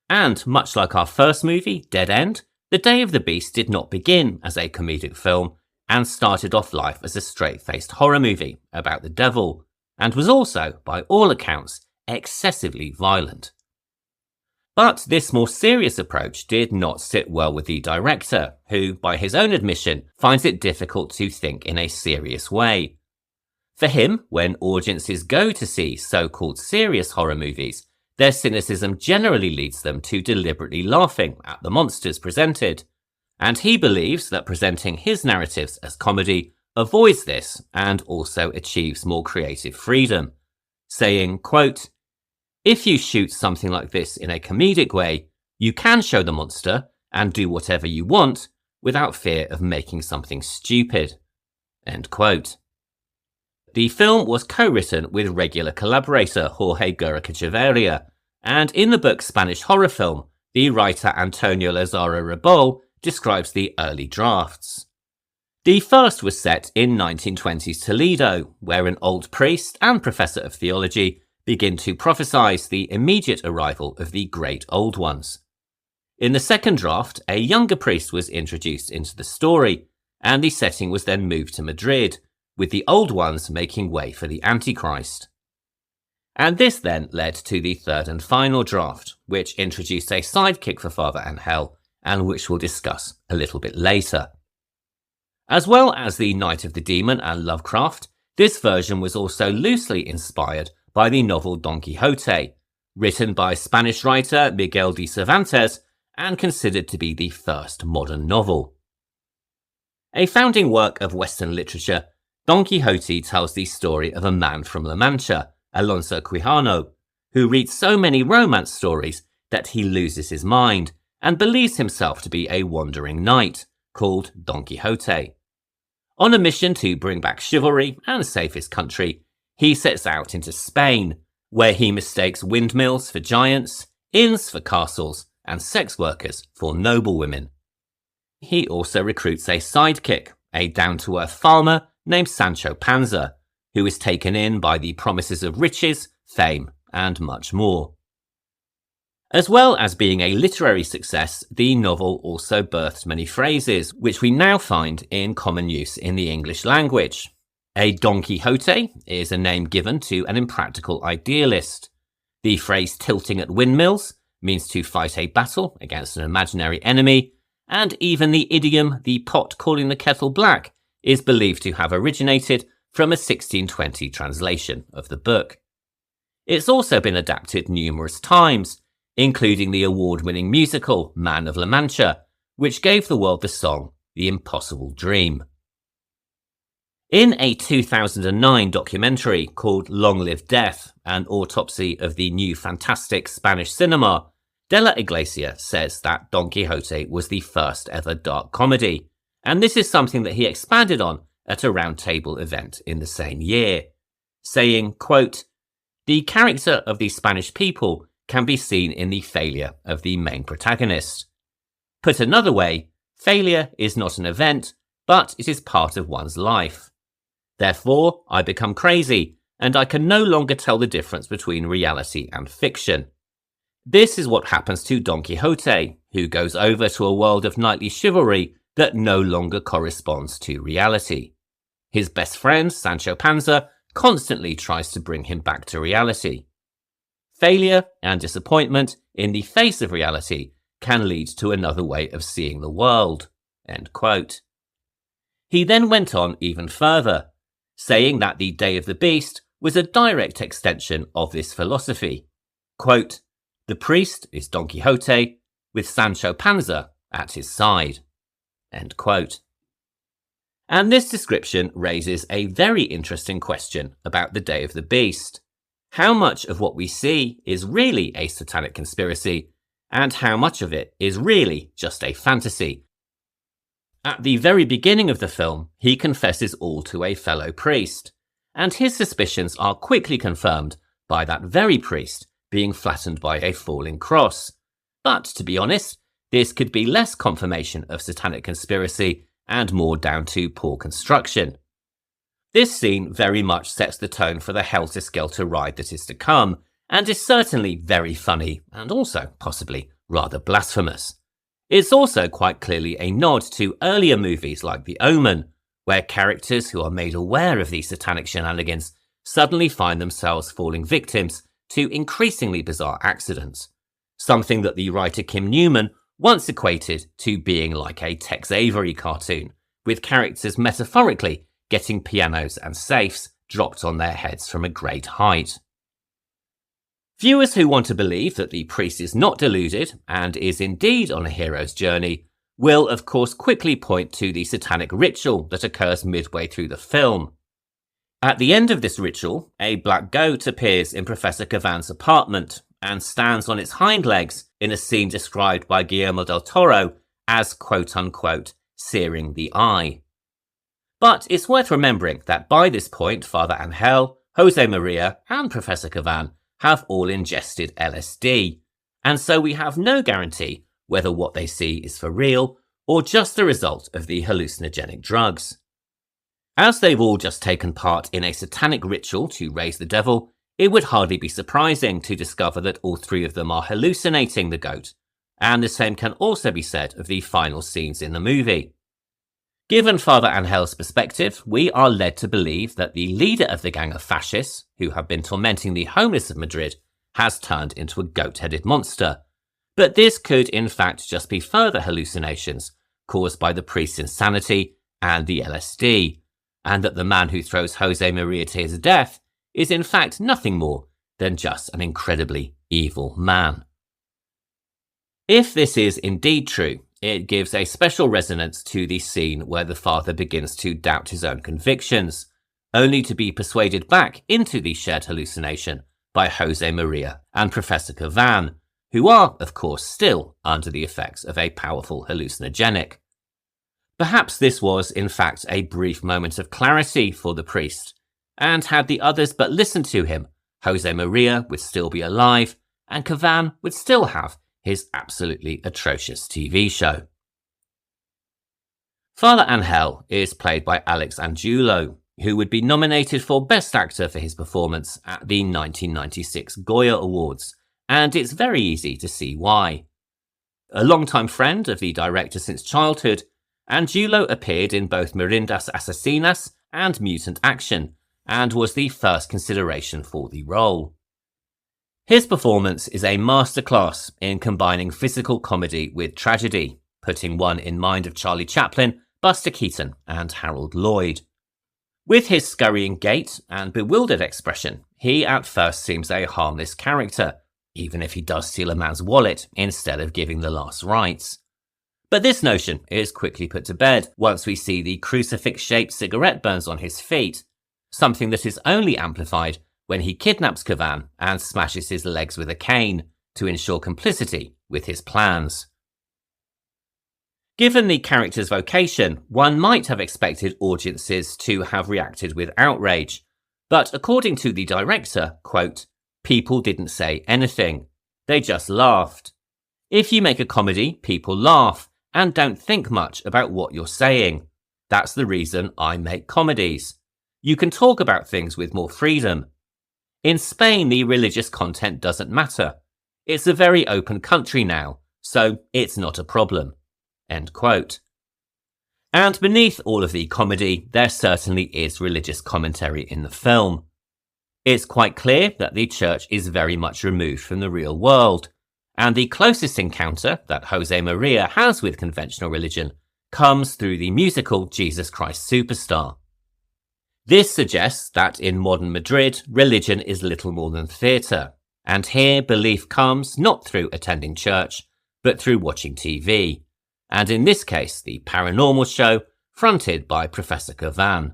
Speaker 2: And much like our first movie, Dead End, The Day of the Beast did not begin as a comedic film and started off life as a straight-faced horror movie about the devil, and was also, by all accounts, excessively violent. But this more serious approach did not sit well with the director, who, by his own admission, finds it difficult to think in a serious way. For him, when audiences go to see so-called serious horror movies, their cynicism generally leads them to deliberately laughing at the monsters presented, and he believes that presenting his narratives as comedy avoids this and also achieves more creative freedom, saying, quote, "If you shoot something like this in a comedic way, you can show the monster and do whatever you want without fear of making something stupid." End quote. The film was co-written with regular collaborator Jorge Gurrica-Chavarria, and in the book Spanish Horror Film, the writer Antonio Lazaro Rebol describes the early drafts. The first was set in 1920s Toledo, where an old priest and professor of theology begin to prophesize the immediate arrival of the Great Old Ones. In the second draft, a younger priest was introduced into the story, and the setting was then moved to Madrid, with the Old Ones making way for the Antichrist. And this then led to the third and final draft, which introduced a sidekick for Father Angel, and which we'll discuss a little bit later. As well as the Night of the Demon and Lovecraft, this version was also loosely inspired by the novel Don Quixote, written by Spanish writer Miguel de Cervantes and considered to be the first modern novel. A founding work of Western literature, Don Quixote tells the story of a man from La Mancha, Alonso Quijano, who reads so many romance stories that he loses his mind and believes himself to be a wandering knight called Don Quixote. On a mission to bring back chivalry and save his country, he sets out into Spain, where he mistakes windmills for giants, inns for castles, and sex workers for noblewomen. He also recruits a sidekick, a down-to-earth farmer named Sancho Panza, who is taken in by the promises of riches, fame, and much more. As well as being a literary success, the novel also birthed many phrases which we now find in common use in the English language. A Don Quixote is a name given to an impractical idealist. The phrase tilting at windmills means to fight a battle against an imaginary enemy, and even the idiom the pot calling the kettle black is believed to have originated from a 1620 translation of the book. It's also been adapted numerous times, including the award-winning musical Man of La Mancha, which gave the world the song The Impossible Dream. In a 2009 documentary called Long Live Death, an autopsy of the new fantastic Spanish cinema, De La Iglesia says that Don Quixote was the first ever dark comedy, and this is something that he expanded on at a roundtable event in the same year, saying, quote, "The character of the Spanish people can be seen in the failure of the main protagonist. Put another way, failure is not an event, but it is part of one's life. Therefore, I become crazy, and I can no longer tell the difference between reality and fiction. This is what happens to Don Quixote, who goes over to a world of knightly chivalry that no longer corresponds to reality. His best friend, Sancho Panza, constantly tries to bring him back to reality. Failure and disappointment in the face of reality can lead to another way of seeing the world." End quote. He then went on even further, saying that the Day of the Beast was a direct extension of this philosophy. Quote, "The priest is Don Quixote, with Sancho Panza at his side." End quote. And this description raises a very interesting question about the Day of the Beast. How much of what we see is really a satanic conspiracy, and how much of it is really just a fantasy? At the very beginning of the film, he confesses all to a fellow priest, and his suspicions are quickly confirmed by that very priest being flattened by a falling cross. But to be honest, this could be less confirmation of satanic conspiracy and more down to poor construction. This scene very much sets the tone for the helter-skelter ride that is to come, and is certainly very funny and also possibly rather blasphemous. It's also quite clearly a nod to earlier movies like The Omen, where characters who are made aware of these satanic shenanigans suddenly find themselves falling victims to increasingly bizarre accidents, something that the writer Kim Newman once equated to being like a Tex Avery cartoon, with characters metaphorically getting pianos and safes dropped on their heads from a great height. Viewers who want to believe that the priest is not deluded and is indeed on a hero's journey will of course quickly point to the satanic ritual that occurs midway through the film. At the end of this ritual, a black goat appears in Professor Cavan's apartment and stands on its hind legs in a scene described by Guillermo del Toro as quote-unquote searing the eye. But it's worth remembering that by this point Father Angel, Jose Maria and Professor Cavan have all ingested LSD, and so we have no guarantee whether what they see is for real or just the result of the hallucinogenic drugs. As they've all just taken part in a satanic ritual to raise the devil, it would hardly be surprising to discover that all three of them are hallucinating the goat, and the same can also be said of the final scenes in the movie. Given Father Angel's perspective, we are led to believe that the leader of the gang of fascists, who have been tormenting the homeless of Madrid, has turned into a goat-headed monster. But this could in fact just be further hallucinations caused by the priest's insanity and the LSD, and that the man who throws Jose Maria to his death is in fact nothing more than just an incredibly evil man. If this is indeed true, it gives a special resonance to the scene where the father begins to doubt his own convictions, only to be persuaded back into the shared hallucination by Jose Maria and Professor Cavan, who are, of course, still under the effects of a powerful hallucinogenic. Perhaps this was, in fact, a brief moment of clarity for the priest, and had the others but listened to him, Jose Maria would still be alive, and Cavan would still have his absolutely atrocious TV show. Father Angel is played by Alex Angulo, who would be nominated for Best Actor for his performance at the 1996 Goya Awards, and it's very easy to see why. A longtime friend of the director since childhood, Angulo appeared in both Mirandas Asesinas and Mutant Action, and was the first consideration for the role. His performance is a masterclass in combining physical comedy with tragedy, putting one in mind of Charlie Chaplin, Buster Keaton, and Harold Lloyd. With his scurrying gait and bewildered expression, he at first seems a harmless character, even if he does steal a man's wallet instead of giving the last rites. But this notion is quickly put to bed once we see the crucifix-shaped cigarette burns on his feet, something that is only amplified when he kidnaps Cavan and smashes his legs with a cane to ensure complicity with his plans. Given the character's vocation, one might have expected audiences to have reacted with outrage, but according to the director, quote, "People didn't say anything. They just laughed. If you make a comedy, people laugh and don't think much about what you're saying. That's the reason I make comedies. You can talk about things with more freedom. In Spain, the religious content doesn't matter. It's a very open country now, so it's not a problem." End quote. And beneath all of the comedy, there certainly is religious commentary in the film. It's quite clear that the church is very much removed from the real world, and the closest encounter that Jose Maria has with conventional religion comes through the musical Jesus Christ Superstar. This suggests that in modern Madrid, religion is little more than theatre, and here belief comes not through attending church, but through watching TV, and in this case the paranormal show fronted by Professor Cavan.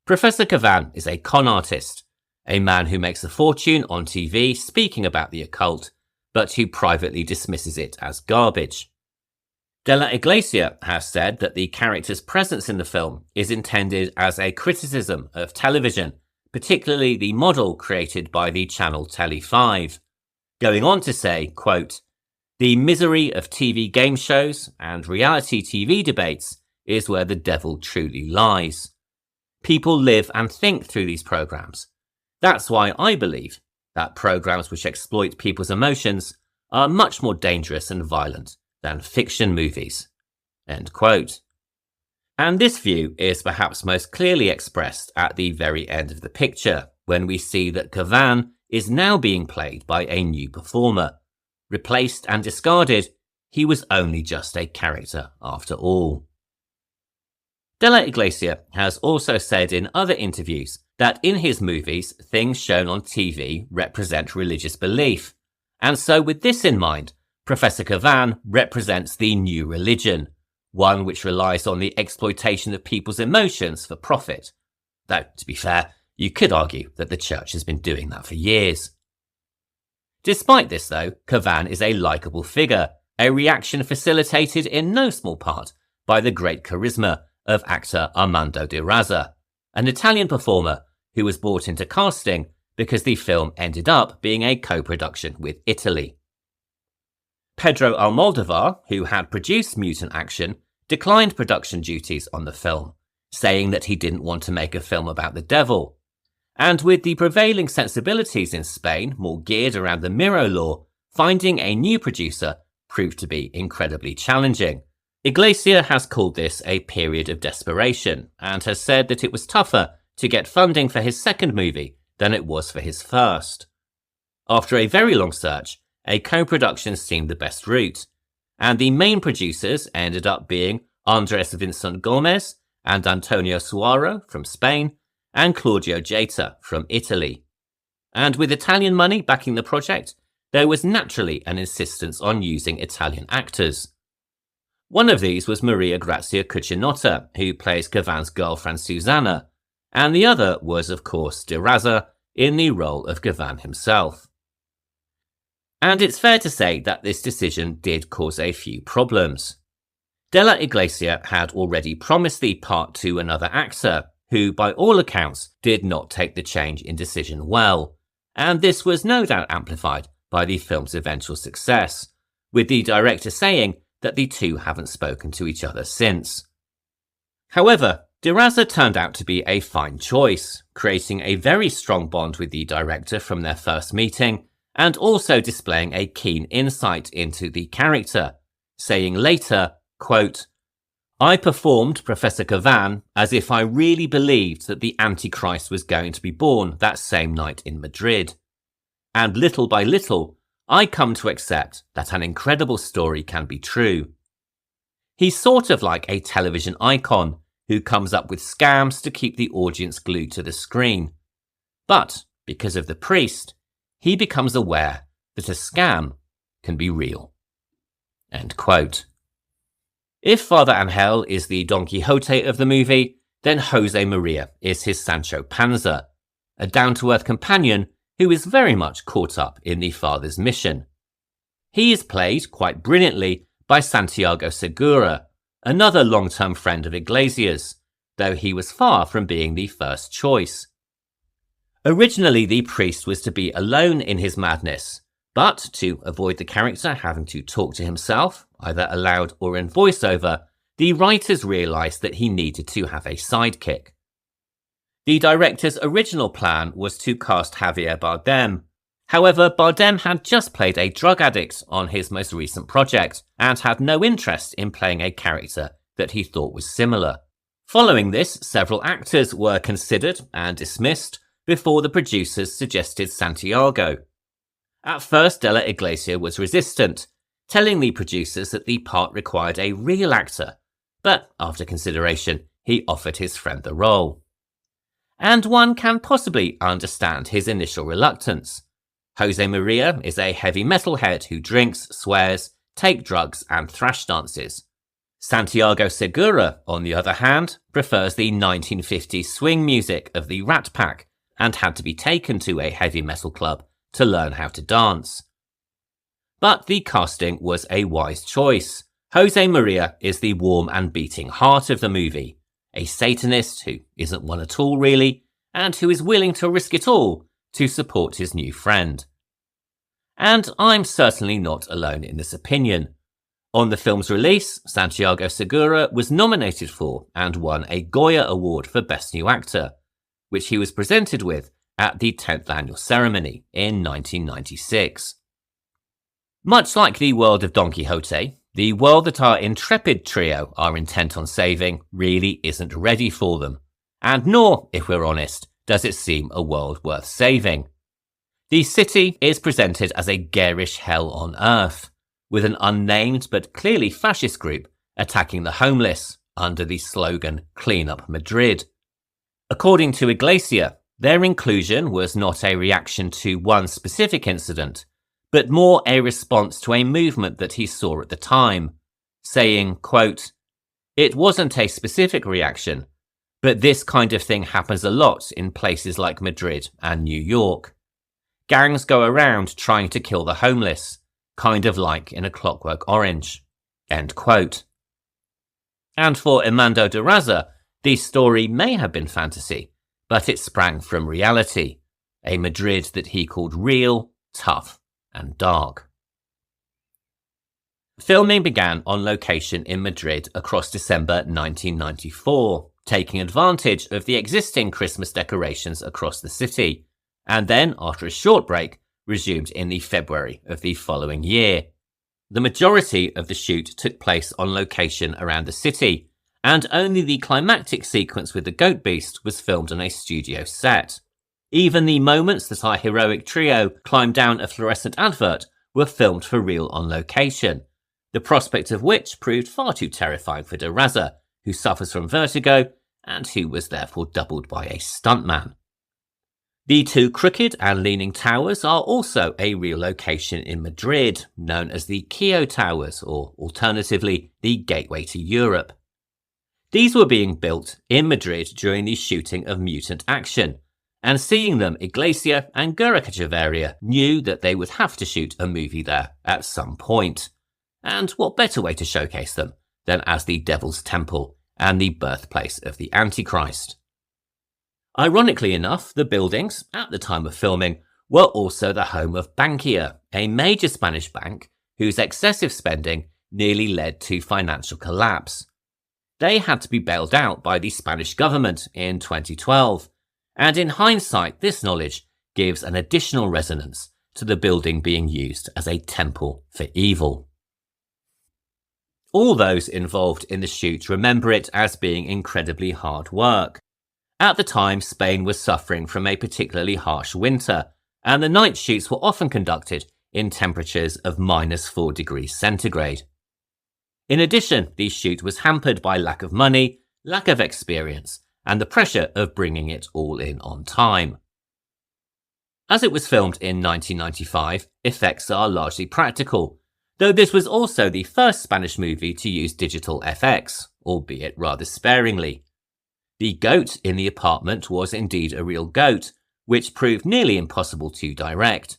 Speaker 2: Professor Cavan is a con artist, a man who makes a fortune on TV speaking about the occult, but who privately dismisses it as garbage. De La Iglesia has said that the character's presence in the film is intended as a criticism of television, particularly the model created by the channel Tele5, going on to say, quote, "The misery of TV game shows and reality TV debates is where the devil truly lies. People live and think through these programs. That's why I believe that programs which exploit people's emotions are much more dangerous and violent than fiction movies." End quote. And this view is perhaps most clearly expressed at the very end of the picture, when we see that Cavan is now being played by a new performer. Replaced and discarded, he was only just a character after all. De La Iglesia has also said in other interviews that in his movies, things shown on TV represent religious belief. And so with this in mind, Professor Cavan represents the new religion, one which relies on the exploitation of people's emotions for profit. Though, to be fair, you could argue that the church has been doing that for years. Despite this though, Cavan is a likeable figure, a reaction facilitated in no small part by the great charisma of actor Armando de Razza, an Italian performer who was brought into casting because the film ended up being a co-production with Italy. Pedro Almodovar, who had produced Mutant Action, declined production duties on the film, saying that he didn't want to make a film about the devil. And with the prevailing sensibilities in Spain more geared around the Miro law, finding a new producer proved to be incredibly challenging. Iglesia has called this a period of desperation and has said that it was tougher to get funding for his second movie than it was for his first. After a very long search, a co-production seemed the best route, and the main producers ended up being Andres Vincent Gomez and Antonio Suaro from Spain and Claudio Jeta from Italy. And with Italian money backing the project, there was naturally an insistence on using Italian actors. One of these was Maria Grazia Cucinotta, who plays Cavan's girlfriend Susanna, and the other was, of course, De Razza in the role of Cavan himself. And it's fair to say that this decision did cause a few problems. De La Iglesia had already promised the part to another actor, who by all accounts did not take the change in decision well, and this was no doubt amplified by the film's eventual success, with the director saying that the two haven't spoken to each other since. However, De Razza turned out to be a fine choice, creating a very strong bond with the director from their first meeting, and also displaying a keen insight into the character, saying later, quote, "I performed Professor Cavan as if I really believed that the Antichrist was going to be born that same night in Madrid. And little by little, I come to accept that an incredible story can be true. He's sort of like a television icon who comes up with scams to keep the audience glued to the screen. But because of the priest, he becomes aware that a scam can be real." End quote. If Father Angel is the Don Quixote of the movie, then Jose Maria is his Sancho Panza, a down-to-earth companion who is very much caught up in the Father's mission. He is played quite brilliantly by Santiago Segura, another long-term friend of Iglesias, though he was far from being the first choice. Originally, the priest was to be alone in his madness, but to avoid the character having to talk to himself, either aloud or in voiceover, the writers realised that he needed to have a sidekick. The director's original plan was to cast Javier Bardem. However, Bardem had just played a drug addict on his most recent project and had no interest in playing a character that he thought was similar. Following this, several actors were considered and dismissed before the producers suggested Santiago. At first, De La Iglesia was resistant, telling the producers that the part required a real actor, but after consideration, he offered his friend the role. And one can possibly understand his initial reluctance. Jose Maria is a heavy metalhead who drinks, swears, takes drugs and thrash dances. Santiago Segura, on the other hand, prefers the 1950s swing music of the Rat Pack and had to be taken to a heavy metal club to learn how to dance. But the casting was a wise choice. Jose Maria is the warm and beating heart of the movie, a Satanist who isn't one at all really, and who is willing to risk it all to support his new friend. And I'm certainly not alone in this opinion. On the film's release, Santiago Segura was nominated for and won a Goya Award for Best New Actor, which he was presented with at the 10th annual ceremony in 1996. Much like the world of Don Quixote, the world that our intrepid trio are intent on saving really isn't ready for them, and nor, if we're honest, does it seem a world worth saving. The city is presented as a garish hell on earth, with an unnamed but clearly fascist group attacking the homeless under the slogan "Clean Up Madrid." According to Iglesia, their inclusion was not a reaction to one specific incident, but more a response to a movement that he saw at the time, saying, quote, "It wasn't a specific reaction, but this kind of thing happens a lot in places like Madrid and New York. Gangs go around trying to kill the homeless, kind of like in A Clockwork Orange." End quote. And for Armando de Razza, the story may have been fantasy, but it sprang from reality, a Madrid that he called real, tough, and dark. Filming began on location in Madrid across December 1994, taking advantage of the existing Christmas decorations across the city, and then, after a short break, resumed in the February of the following year. The majority of the shoot took place on location around the city, and only the climactic sequence with the goat beast was filmed on a studio set. Even the moments that our heroic trio climbed down a fluorescent advert were filmed for real on location, the prospect of which proved far too terrifying for De Razza, who suffers from vertigo and who was therefore doubled by a stuntman. The two crooked and leaning towers are also a real location in Madrid, known as the Kio Towers, or alternatively, the Gateway to Europe. These were being built in Madrid during the shooting of Mutant Action, and seeing them, Iglesia and Gurra knew that they would have to shoot a movie there at some point. And what better way to showcase them than as the Devil's Temple and the birthplace of the Antichrist? Ironically enough, the buildings, at the time of filming, were also the home of Bankia, a major Spanish bank whose excessive spending nearly led to financial collapse. They had to be bailed out by the Spanish government in 2012, and in hindsight, this knowledge gives an additional resonance to the building being used as a temple for evil. All those involved in the shoot remember it as being incredibly hard work. At the time, Spain was suffering from a particularly harsh winter, and the night shoots were often conducted in temperatures of -4 degrees centigrade. In addition, the shoot was hampered by lack of money, lack of experience, and the pressure of bringing it all in on time. As it was filmed in 1995, effects are largely practical, though this was also the first Spanish movie to use digital FX, albeit rather sparingly. The goat in the apartment was indeed a real goat, which proved nearly impossible to direct,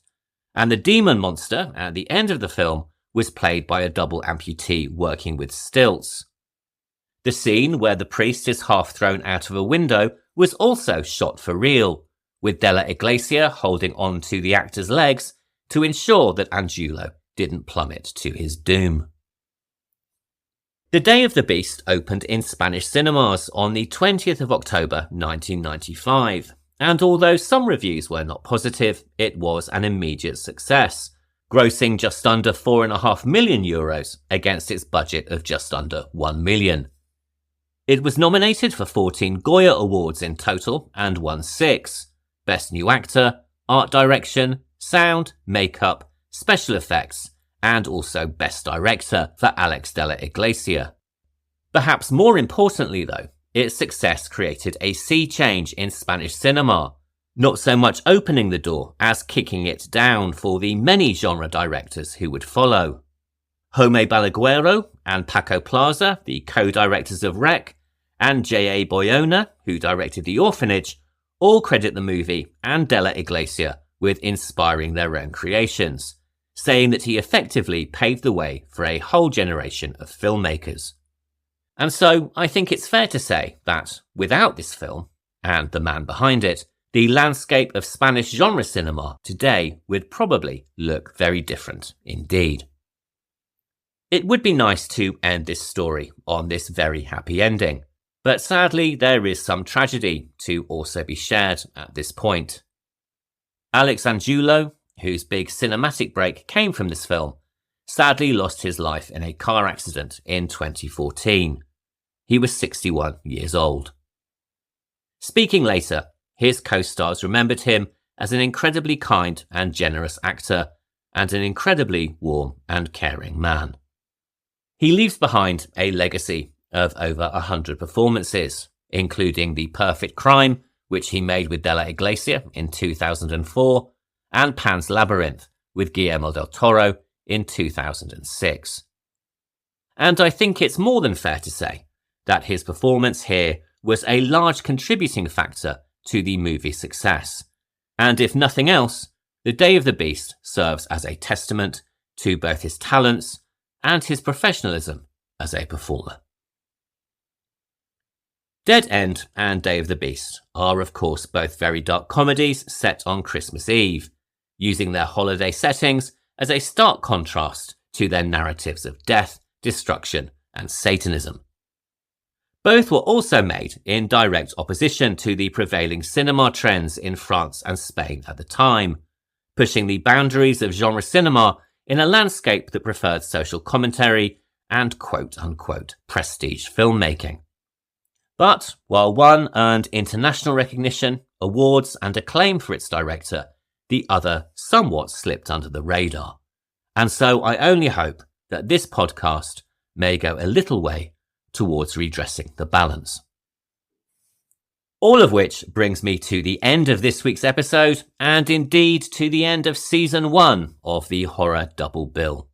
Speaker 2: and the demon monster at the end of the film was played by a double amputee working with stilts. The scene where the priest is half thrown out of a window was also shot for real, with De La Iglesia holding on to the actor's legs to ensure that Angulo didn't plummet to his doom. The Day of the Beast opened in Spanish cinemas on the 20th of October 1995, and although some reviews were not positive, it was an immediate success, grossing just under €4.5 million against its budget of just under €1 million. It was nominated for 14 Goya Awards in total and won 6: Best New Actor, Art Direction, Sound, Makeup, Special Effects, and also Best Director for Alex De La Iglesia. Perhaps more importantly though, its success created a sea change in Spanish cinema, not so much opening the door as kicking it down for the many genre directors who would follow. Jome Balaguero and Paco Plaza, the co-directors of Rec, and J.A. Boyona, who directed The Orphanage, all credit the movie and De La Iglesia with inspiring their own creations, saying that he effectively paved the way for a whole generation of filmmakers. And so I think it's fair to say that without this film, and the man behind it, the landscape of Spanish genre cinema today would probably look very different indeed. It would be nice to end this story on this very happy ending, but sadly there is some tragedy to also be shared at this point. Alex Angulo, whose big cinematic break came from this film, sadly lost his life in a car accident in 2014. He was 61 years old. Speaking later, his co-stars remembered him as an incredibly kind and generous actor and an incredibly warm and caring man. He leaves behind a legacy of over 100 performances, including The Perfect Crime, which he made with De La Iglesia in 2004, and Pan's Labyrinth with Guillermo del Toro in 2006. And I think it's more than fair to say that his performance here was a large contributing factor to the movie's success. And if nothing else, The Day of the Beast serves as a testament to both his talents and his professionalism as a performer. Dead End and Day of the Beast are of course both very dark comedies set on Christmas Eve, using their holiday settings as a stark contrast to their narratives of death, destruction, and Satanism. Both were also made in direct opposition to the prevailing cinema trends in France and Spain at the time, pushing the boundaries of genre cinema in a landscape that preferred social commentary and quote-unquote prestige filmmaking. But while one earned international recognition, awards, and acclaim for its director, the other somewhat slipped under the radar. And so I only hope that this podcast may go a little way towards redressing the balance. All of which brings me to the end of this week's episode, and indeed to the end of Season 1 of the Horror Double Bill.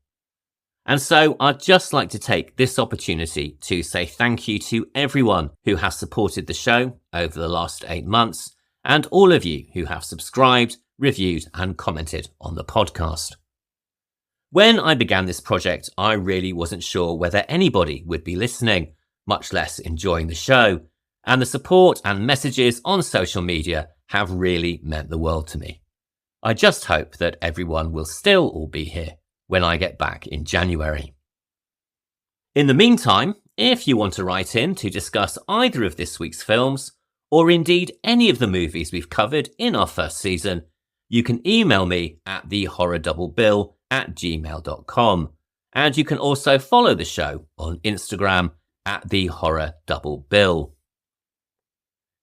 Speaker 2: And so I'd just like to take this opportunity to say thank you to everyone who has supported the show over the last 8 months, and all of you who have subscribed, reviewed, and commented on the podcast. When I began this project, I really wasn't sure whether anybody would be listening, much less enjoying the show, and the support and messages on social media have really meant the world to me. I just hope that everyone will still all be here when I get back in January. In the meantime, if you want to write in to discuss either of this week's films, or indeed any of the movies we've covered in our first season, you can email me at thehorrordoublbill@gmail.com, and you can also follow the show on Instagram at thehorrordoublbill.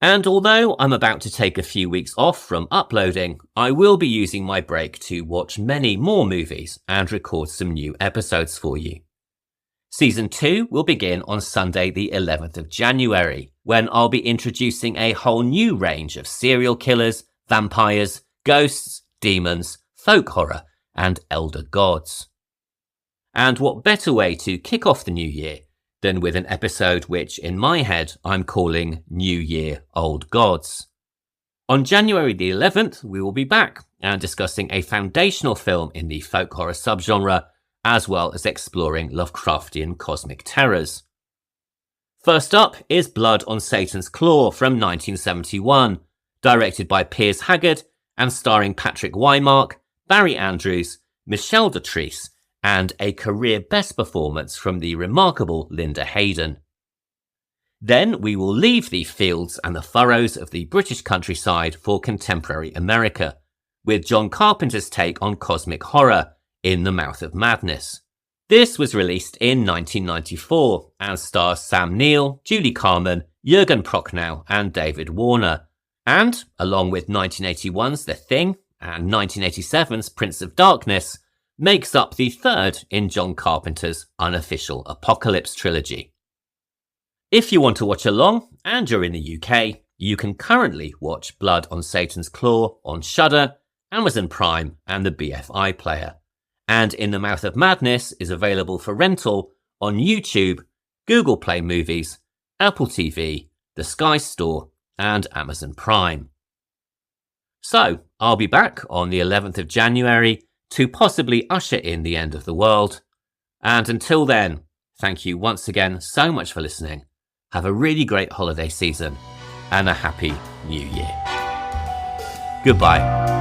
Speaker 2: And although I'm about to take a few weeks off from uploading, I will be using my break to watch many more movies and record some new episodes for you. Season 2 will begin on Sunday the 11th of January, when I'll be introducing a whole new range of serial killers, vampires, ghosts, demons, folk horror, and elder gods. And what better way to kick off the new year than with an episode which, in my head, I'm calling New Year Old Gods. On January the 11th, we will be back and discussing a foundational film in the folk horror subgenre, as well as exploring Lovecraftian cosmic terrors. First up is Blood on Satan's Claw from 1971, directed by Piers Haggard and starring Patrick Wymark, Barry Andrews, Michelle Dotrice, and a career best performance from the remarkable Linda Hayden. Then we will leave the fields and the furrows of the British countryside for contemporary America, with John Carpenter's take on cosmic horror, In the Mouth of Madness. This was released in 1994 and stars Sam Neill, Julie Carmen, Jürgen Prochnow, and David Warner, and, along with 1981's The Thing and 1987's Prince of Darkness, makes up the third in John Carpenter's unofficial Apocalypse trilogy. If you want to watch along and you're in the UK, you can currently watch Blood on Satan's Claw on Shudder, Amazon Prime, and the BFI player. And In the Mouth of Madness is available for rental on YouTube, Google Play Movies, Apple TV, the Sky Store, and Amazon Prime. So, I'll be back on the 11th of January to possibly usher in the end of the world. And until then, thank you once again so much for listening. Have a really great holiday season and a happy new year. Goodbye.